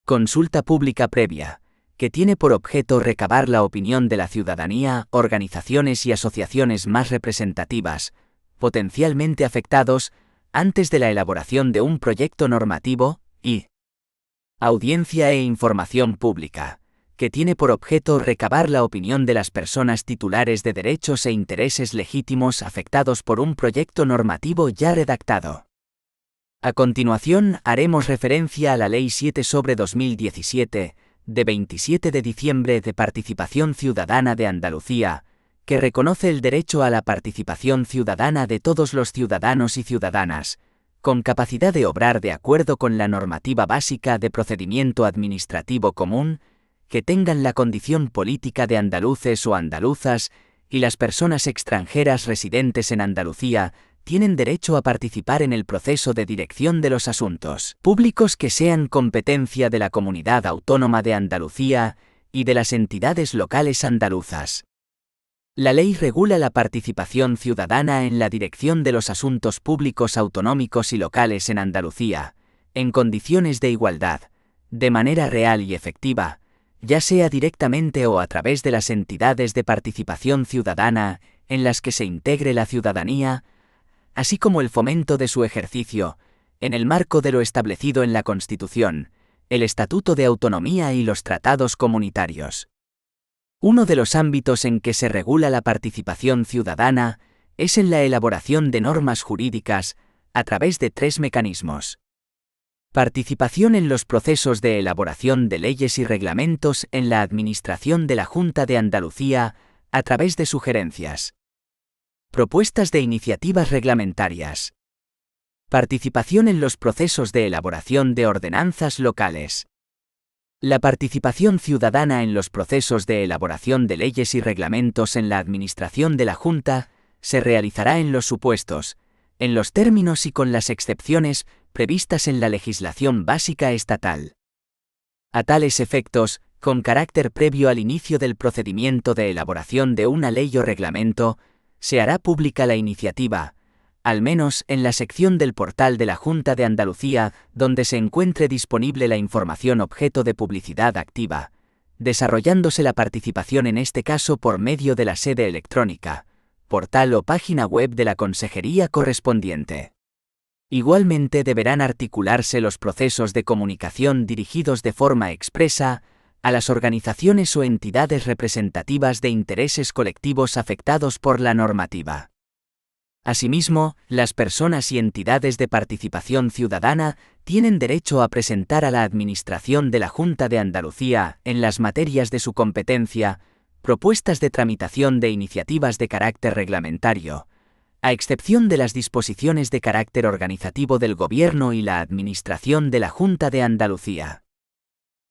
Consulta pública previa, que tiene por objeto recabar la opinión de la ciudadanía, organizaciones y asociaciones más representativas, potencialmente afectados, antes de la elaboración de un proyecto normativo, y audiencia e información pública, que tiene por objeto recabar la opinión de las personas titulares de derechos e intereses legítimos afectados por un proyecto normativo ya redactado. A continuación, haremos referencia a la Ley 7/2017, de 27 de diciembre de Participación Ciudadana de Andalucía, que reconoce el derecho a la participación ciudadana de todos los ciudadanos y ciudadanas, con capacidad de obrar de acuerdo con la normativa básica de procedimiento administrativo común, que tengan la condición política de andaluces o andaluzas, y las personas extranjeras residentes en Andalucía tienen derecho a participar en el proceso de dirección de los asuntos públicos que sean competencia de la Comunidad Autónoma de Andalucía y de las entidades locales andaluzas. La ley regula la participación ciudadana en la dirección de los asuntos públicos autonómicos y locales en Andalucía, en condiciones de igualdad, de manera real y efectiva, ya sea directamente o a través de las entidades de participación ciudadana en las que se integre la ciudadanía, así como el fomento de su ejercicio, en el marco de lo establecido en la Constitución, el Estatuto de Autonomía y los tratados comunitarios. Uno de los ámbitos en que se regula la participación ciudadana es en la elaboración de normas jurídicas a través de 3 mecanismos. Participación en los procesos de elaboración de leyes y reglamentos en la Administración de la Junta de Andalucía a través de sugerencias. Propuestas de iniciativas reglamentarias. Participación en los procesos de elaboración de ordenanzas locales. La participación ciudadana en los procesos de elaboración de leyes y reglamentos en la Administración de la Junta se realizará en los supuestos, en los términos y con las excepciones previstas en la legislación básica estatal. A tales efectos, con carácter previo al inicio del procedimiento de elaboración de una ley o reglamento, se hará pública la iniciativa, al menos en la sección del portal de la Junta de Andalucía donde se encuentre disponible la información objeto de publicidad activa, desarrollándose la participación en este caso por medio de la sede electrónica, portal o página web de la consejería correspondiente. Igualmente deberán articularse los procesos de comunicación dirigidos de forma expresa a las organizaciones o entidades representativas de intereses colectivos afectados por la normativa. Asimismo, las personas y entidades de participación ciudadana tienen derecho a presentar a la Administración de la Junta de Andalucía, en las materias de su competencia, propuestas de tramitación de iniciativas de carácter reglamentario, a excepción de las disposiciones de carácter organizativo del Gobierno y la Administración de la Junta de Andalucía.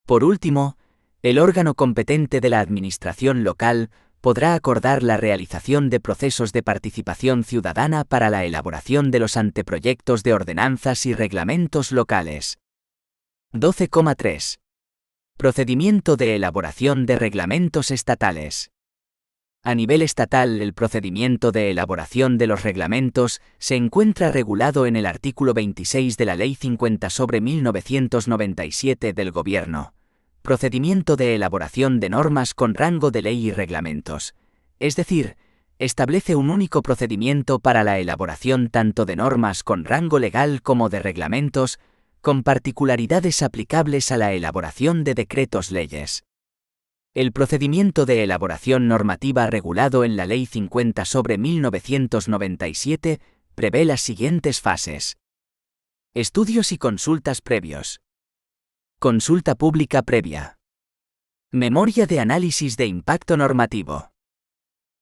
Por último, el órgano competente de la Administración local podrá acordar la realización de procesos de participación ciudadana para la elaboración de los anteproyectos de ordenanzas y reglamentos locales. 12,3. Procedimiento de elaboración de reglamentos estatales. A nivel estatal, el procedimiento de elaboración de los reglamentos se encuentra regulado en el artículo 26 de la Ley 50/1997 del Gobierno. Procedimiento de elaboración de normas con rango de ley y reglamentos, es decir, establece un único procedimiento para la elaboración tanto de normas con rango legal como de reglamentos, con particularidades aplicables a la elaboración de decretos-leyes. El procedimiento de elaboración normativa regulado en la Ley 50/1997 prevé las siguientes fases. Estudios y consultas previos. Consulta pública previa. Memoria de análisis de impacto normativo.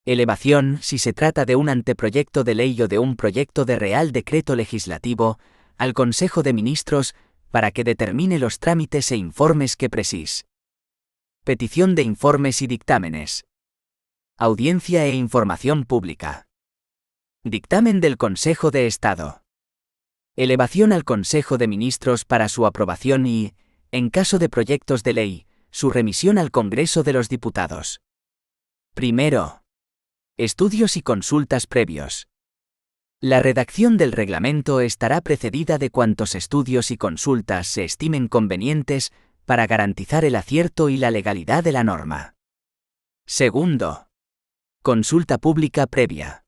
Elevación, si se trata de un anteproyecto de ley o de un proyecto de Real Decreto Legislativo, al Consejo de Ministros para que determine los trámites e informes que precise. Petición de informes y dictámenes. Audiencia e información pública. Dictamen del Consejo de Estado. Elevación al Consejo de Ministros para su aprobación y, en caso de proyectos de ley, su remisión al Congreso de los Diputados. Primero. Estudios y consultas previos. La redacción del reglamento estará precedida de cuantos estudios y consultas se estimen convenientes para garantizar el acierto y la legalidad de la norma. Segundo. Consulta pública previa.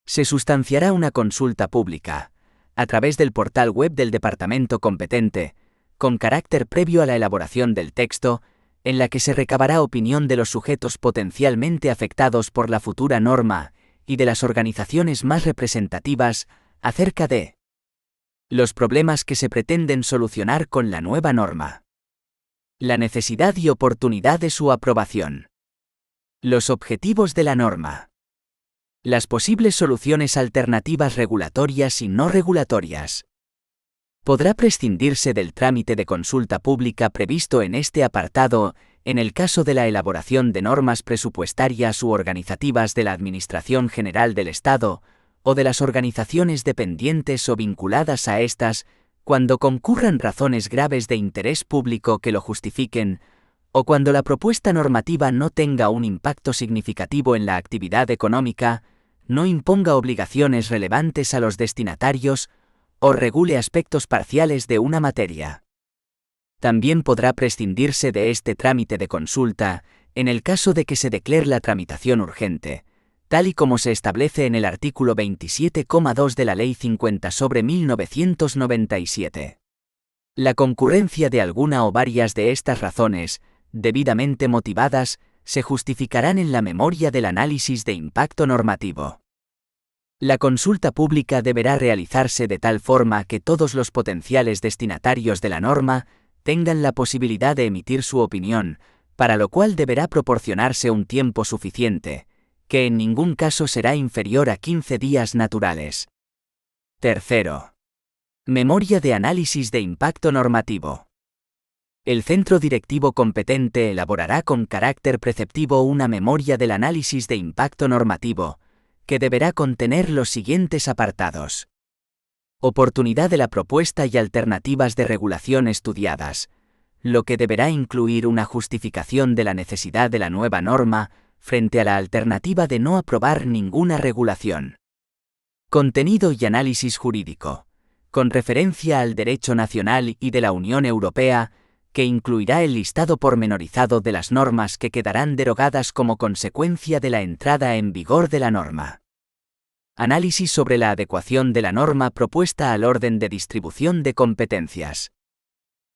Se sustanciará una consulta pública, a través del portal web del departamento competente, con carácter previo a la elaboración del texto, en la que se recabará opinión de los sujetos potencialmente afectados por la futura norma y de las organizaciones más representativas acerca de los problemas que se pretenden solucionar con la nueva norma, la necesidad y oportunidad de su aprobación, los objetivos de la norma, las posibles soluciones alternativas regulatorias y no regulatorias. Podrá prescindirse del trámite de consulta pública previsto en este apartado en el caso de la elaboración de normas presupuestarias u organizativas de la Administración General del Estado o de las organizaciones dependientes o vinculadas a estas, cuando concurran razones graves de interés público que lo justifiquen, o cuando la propuesta normativa no tenga un impacto significativo en la actividad económica, no imponga obligaciones relevantes a los destinatarios o regule aspectos parciales de una materia. También podrá prescindirse de este trámite de consulta en el caso de que se declare la tramitación urgente, tal y como se establece en el artículo 27,2 de la Ley 50/1997. La concurrencia de alguna o varias de estas razones, debidamente motivadas, se justificarán en la memoria del análisis de impacto normativo. La consulta pública deberá realizarse de tal forma que todos los potenciales destinatarios de la norma tengan la posibilidad de emitir su opinión, para lo cual deberá proporcionarse un tiempo suficiente, que en ningún caso será inferior a 15 días naturales. Tercero. Memoria de análisis de impacto normativo. El centro directivo competente elaborará con carácter preceptivo una memoria del análisis de impacto normativo, que deberá contener los siguientes apartados. Oportunidad de la propuesta y alternativas de regulación estudiadas, lo que deberá incluir una justificación de la necesidad de la nueva norma frente a la alternativa de no aprobar ninguna regulación. Contenido y análisis jurídico, con referencia al derecho nacional y de la Unión Europea, que incluirá el listado pormenorizado de las normas que quedarán derogadas como consecuencia de la entrada en vigor de la norma. Análisis sobre la adecuación de la norma propuesta al orden de distribución de competencias.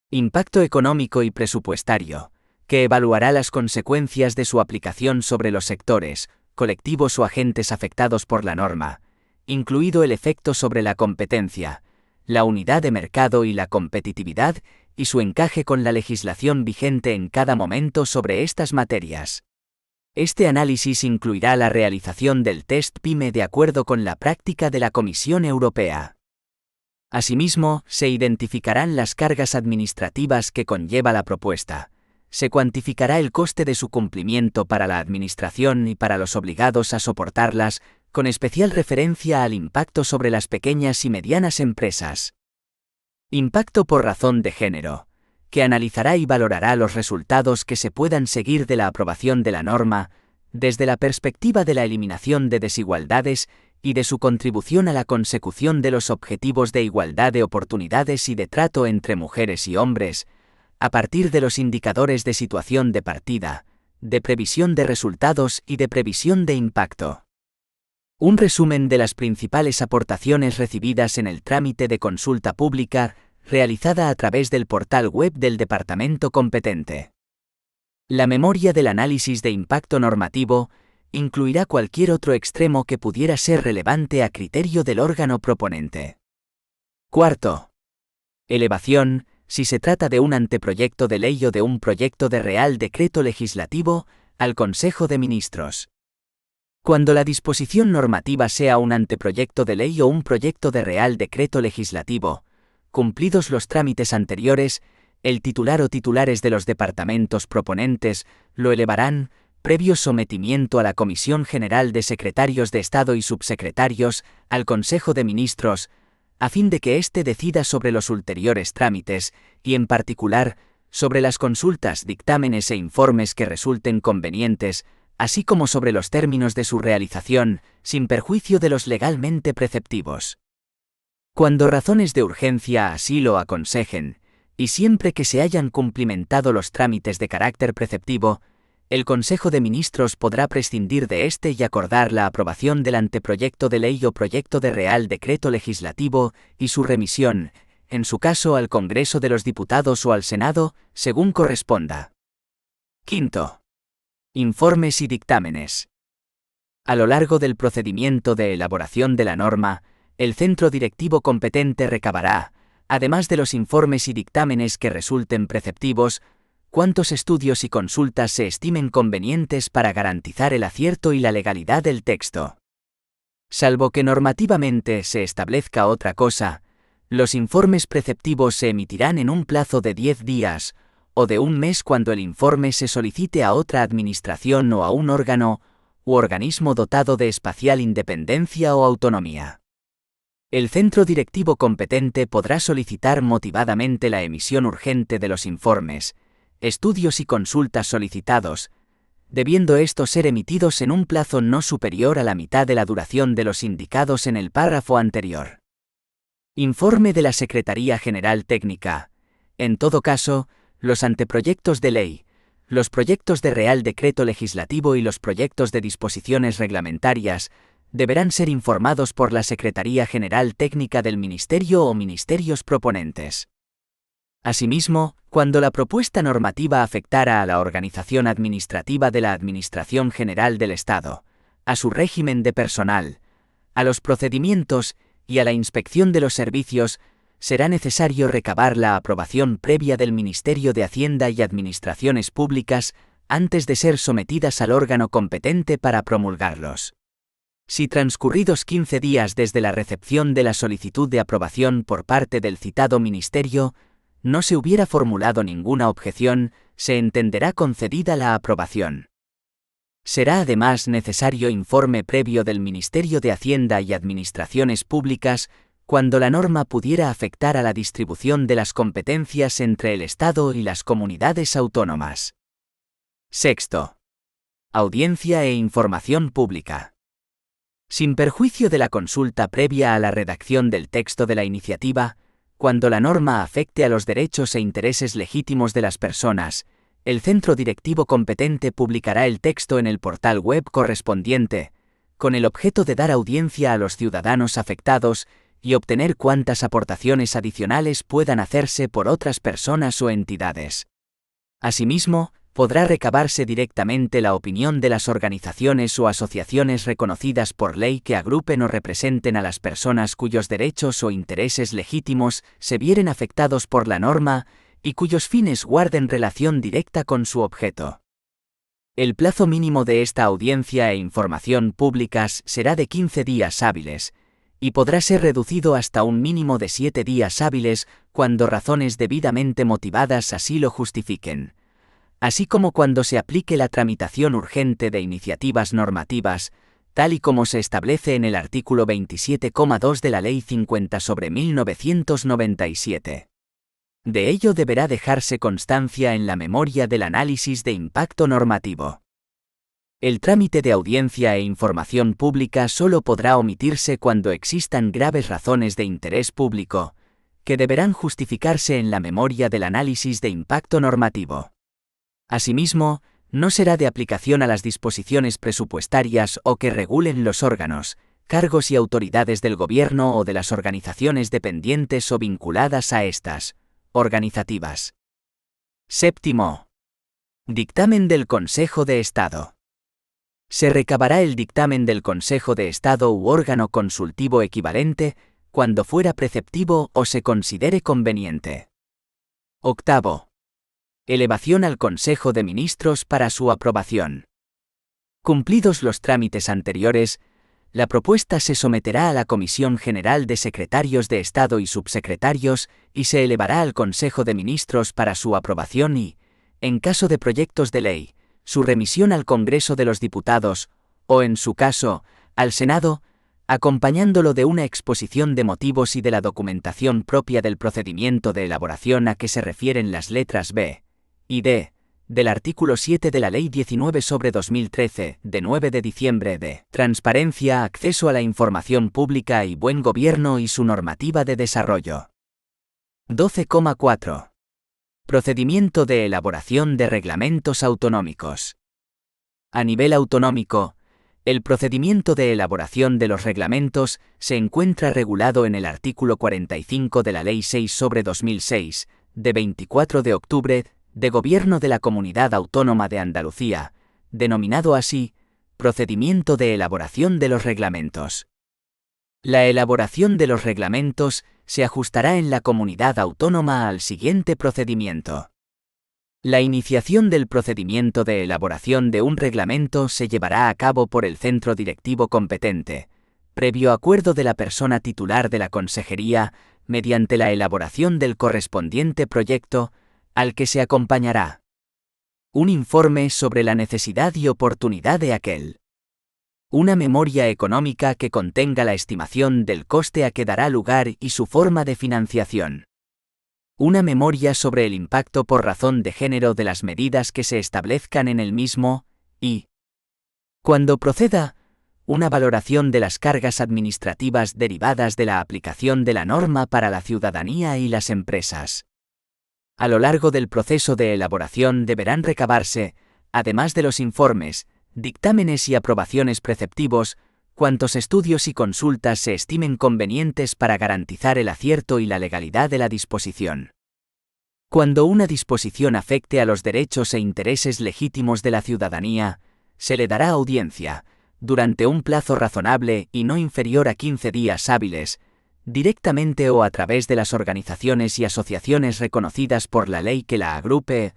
Impacto económico y presupuestario, que evaluará las consecuencias de su aplicación sobre los sectores, colectivos o agentes afectados por la norma, incluido el efecto sobre la competencia, la unidad de mercado y la competitividad, y su encaje con la legislación vigente en cada momento sobre estas materias. Este análisis incluirá la realización del test PYME de acuerdo con la práctica de la Comisión Europea. Asimismo, se identificarán las cargas administrativas que conlleva la propuesta. Se cuantificará el coste de su cumplimiento para la Administración y para los obligados a soportarlas, con especial referencia al impacto sobre las pequeñas y medianas empresas. Impacto por razón de género, que analizará y valorará los resultados que se puedan seguir de la aprobación de la norma, desde la perspectiva de la eliminación de desigualdades y de su contribución a la consecución de los objetivos de igualdad de oportunidades y de trato entre mujeres y hombres, a partir de los indicadores de situación de partida, de previsión de resultados y de previsión de impacto. Un resumen de las principales aportaciones recibidas en el trámite de consulta pública realizada a través del portal web del departamento competente. La memoria del análisis de impacto normativo incluirá cualquier otro extremo que pudiera ser relevante a criterio del órgano proponente. Cuarto. Elevación, si se trata de un anteproyecto de ley o de un proyecto de Real Decreto Legislativo, al Consejo de Ministros. Cuando la disposición normativa sea un anteproyecto de ley o un proyecto de Real Decreto Legislativo, cumplidos los trámites anteriores, el titular o titulares de los departamentos proponentes lo elevarán, previo sometimiento a la Comisión General de Secretarios de Estado y Subsecretarios, al Consejo de Ministros, a fin de que éste decida sobre los ulteriores trámites, y en particular, sobre las consultas, dictámenes e informes que resulten convenientes, así como sobre los términos de su realización, sin perjuicio de los legalmente preceptivos. Cuando razones de urgencia así lo aconsejen, y siempre que se hayan cumplimentado los trámites de carácter preceptivo, el Consejo de Ministros podrá prescindir de este y acordar la aprobación del anteproyecto de ley o proyecto de Real Decreto Legislativo y su remisión, en su caso al Congreso de los Diputados o al Senado, según corresponda. Quinto. Informes y dictámenes. A lo largo del procedimiento de elaboración de la norma, el centro directivo competente recabará, además de los informes y dictámenes que resulten preceptivos, cuantos estudios y consultas se estimen convenientes para garantizar el acierto y la legalidad del texto. Salvo que normativamente se establezca otra cosa, los informes preceptivos se emitirán en un plazo de 10 días, o de un mes cuando el informe se solicite a otra administración o a un órgano u organismo dotado de espacial independencia o autonomía. El centro directivo competente podrá solicitar motivadamente la emisión urgente de los informes, estudios y consultas solicitados, debiendo estos ser emitidos en un plazo no superior a la mitad de la duración de los indicados en el párrafo anterior. Informe de la Secretaría General Técnica. En todo caso, los anteproyectos de ley, los proyectos de Real Decreto Legislativo y los proyectos de disposiciones reglamentarias deberán ser informados por la Secretaría General Técnica del Ministerio o ministerios proponentes. Asimismo, cuando la propuesta normativa afectara a la organización administrativa de la Administración General del Estado, a su régimen de personal, a los procedimientos y a la inspección de los servicios, será necesario recabar la aprobación previa del Ministerio de Hacienda y Administraciones Públicas antes de ser sometidas al órgano competente para promulgarlos. Si transcurridos 15 días desde la recepción de la solicitud de aprobación por parte del citado ministerio, no se hubiera formulado ninguna objeción, se entenderá concedida la aprobación. Será además necesario informe previo del Ministerio de Hacienda y Administraciones Públicas cuando la norma pudiera afectar a la distribución de las competencias entre el Estado y las comunidades autónomas. Sexto. Audiencia e información pública. Sin perjuicio de la consulta previa a la redacción del texto de la iniciativa, cuando la norma afecte a los derechos e intereses legítimos de las personas, el centro directivo competente publicará el texto en el portal web correspondiente, con el objeto de dar audiencia a los ciudadanos afectados y obtener cuantas aportaciones adicionales puedan hacerse por otras personas o entidades. Asimismo, podrá recabarse directamente la opinión de las organizaciones o asociaciones reconocidas por ley que agrupen o representen a las personas cuyos derechos o intereses legítimos se vieren afectados por la norma y cuyos fines guarden relación directa con su objeto. El plazo mínimo de esta audiencia e información públicas será de 15 días hábiles, y podrá ser reducido hasta un mínimo de 7 días hábiles cuando razones debidamente motivadas así lo justifiquen, así como cuando se aplique la tramitación urgente de iniciativas normativas, tal y como se establece en el artículo 27,2 de la Ley 50/1997. De ello deberá dejarse constancia en la memoria del análisis de impacto normativo. El trámite de audiencia e información pública solo podrá omitirse cuando existan graves razones de interés público, que deberán justificarse en la memoria del análisis de impacto normativo. Asimismo, no será de aplicación a las disposiciones presupuestarias o que regulen los órganos, cargos y autoridades del gobierno o de las organizaciones dependientes o vinculadas a estas, organizativas. Séptimo. Dictamen del Consejo de Estado. Se recabará el dictamen del Consejo de Estado u órgano consultivo equivalente cuando fuera preceptivo o se considere conveniente. Octavo. Elevación al Consejo de Ministros para su aprobación. Cumplidos los trámites anteriores, la propuesta se someterá a la Comisión General de Secretarios de Estado y Subsecretarios y se elevará al Consejo de Ministros para su aprobación y, en caso de proyectos de ley, su remisión al Congreso de los Diputados, o en su caso, al Senado, acompañándolo de una exposición de motivos y de la documentación propia del procedimiento de elaboración a que se refieren las letras B y D del artículo 7 de la Ley 19/2013, de 9 de diciembre de Transparencia, Acceso a la Información Pública y Buen Gobierno y su normativa de desarrollo. 12,4. Procedimiento de elaboración de reglamentos autonómicos. A nivel autonómico, el procedimiento de elaboración de los reglamentos se encuentra regulado en el artículo 45 de la Ley 6/2006, de 24 de octubre, de Gobierno de la Comunidad Autónoma de Andalucía, denominado así, Procedimiento de elaboración de los reglamentos. La elaboración de los reglamentos se ajustará en la comunidad autónoma al siguiente procedimiento. La iniciación del procedimiento de elaboración de un reglamento se llevará a cabo por el centro directivo competente, previo acuerdo de la persona titular de la consejería, mediante la elaboración del correspondiente proyecto, al que se acompañará un informe sobre la necesidad y oportunidad de aquel. Una memoria económica que contenga la estimación del coste a que dará lugar y su forma de financiación. Una memoria sobre el impacto por razón de género de las medidas que se establezcan en el mismo, y, cuando proceda, una valoración de las cargas administrativas derivadas de la aplicación de la norma para la ciudadanía y las empresas. A lo largo del proceso de elaboración deberán recabarse, además de los informes, dictámenes y aprobaciones preceptivos, cuantos estudios y consultas se estimen convenientes para garantizar el acierto y la legalidad de la disposición. Cuando una disposición afecte a los derechos e intereses legítimos de la ciudadanía, se le dará audiencia, durante un plazo razonable y no inferior a 15 días hábiles, directamente o a través de las organizaciones y asociaciones reconocidas por la ley que la agrupe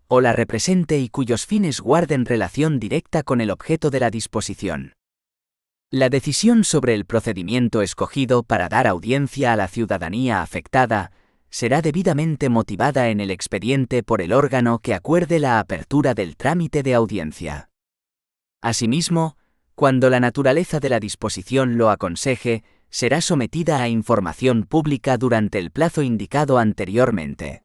o la represente y cuyos fines guarden relación directa con el objeto de la disposición. La decisión sobre el procedimiento escogido para dar audiencia a la ciudadanía afectada será debidamente motivada en el expediente por el órgano que acuerde la apertura del trámite de audiencia. Asimismo, cuando la naturaleza de la disposición lo aconseje, será sometida a información pública durante el plazo indicado anteriormente.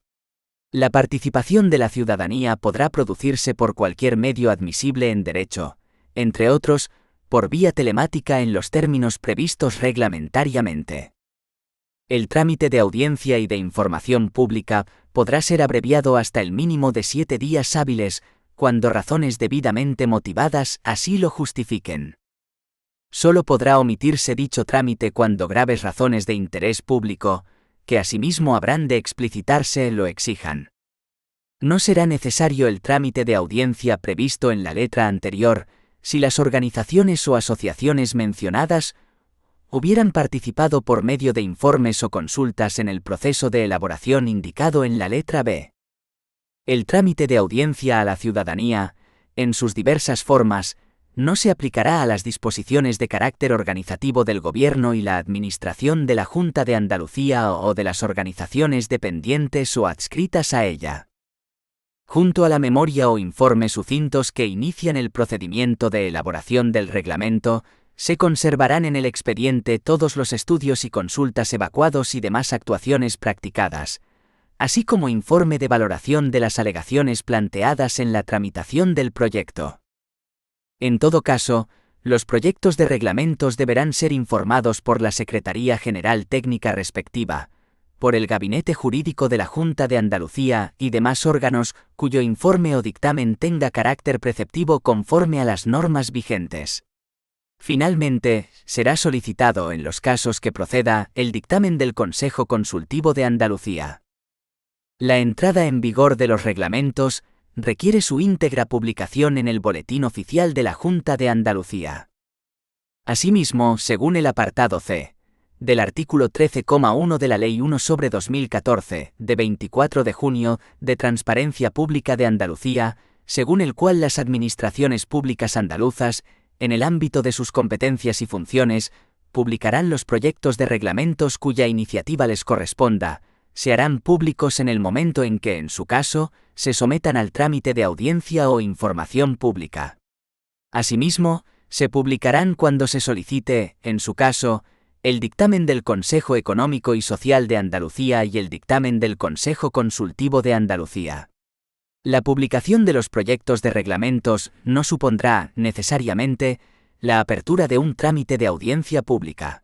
La participación de la ciudadanía podrá producirse por cualquier medio admisible en derecho, entre otros, por vía telemática en los términos previstos reglamentariamente. El trámite de audiencia y de información pública podrá ser abreviado hasta el mínimo de 7 días hábiles, cuando razones debidamente motivadas así lo justifiquen. Solo podrá omitirse dicho trámite cuando graves razones de interés público, que asimismo habrán de explicitarse, lo exijan. No será necesario el trámite de audiencia previsto en la letra anterior, si las organizaciones o asociaciones mencionadas hubieran participado por medio de informes o consultas en el proceso de elaboración indicado en la letra B. El trámite de audiencia a la ciudadanía, en sus diversas formas, no se aplicará a las disposiciones de carácter organizativo del Gobierno y la Administración de la Junta de Andalucía o de las organizaciones dependientes o adscritas a ella. Junto a la memoria o informe sucintos que inician el procedimiento de elaboración del reglamento, se conservarán en el expediente todos los estudios y consultas evacuados y demás actuaciones practicadas, así como informe de valoración de las alegaciones planteadas en la tramitación del proyecto. En todo caso, los proyectos de reglamentos deberán ser informados por la Secretaría General Técnica respectiva, por el Gabinete Jurídico de la Junta de Andalucía y demás órganos cuyo informe o dictamen tenga carácter preceptivo conforme a las normas vigentes. Finalmente, será solicitado en los casos que proceda el dictamen del Consejo Consultivo de Andalucía. La entrada en vigor de los reglamentos requiere su íntegra publicación en el Boletín Oficial de la Junta de Andalucía. Asimismo, según el apartado C del artículo 13,1 de la Ley 1/2014, de 24 de junio, de Transparencia Pública de Andalucía, según el cual las administraciones públicas andaluzas, en el ámbito de sus competencias y funciones, publicarán los proyectos de reglamentos cuya iniciativa les corresponda, se harán públicos en el momento en que, en su caso, se sometan al trámite de audiencia o información pública. Asimismo, se publicarán cuando se solicite, en su caso, el dictamen del Consejo Económico y Social de Andalucía y el dictamen del Consejo Consultivo de Andalucía. La publicación de los proyectos de reglamentos no supondrá, necesariamente, la apertura de un trámite de audiencia pública.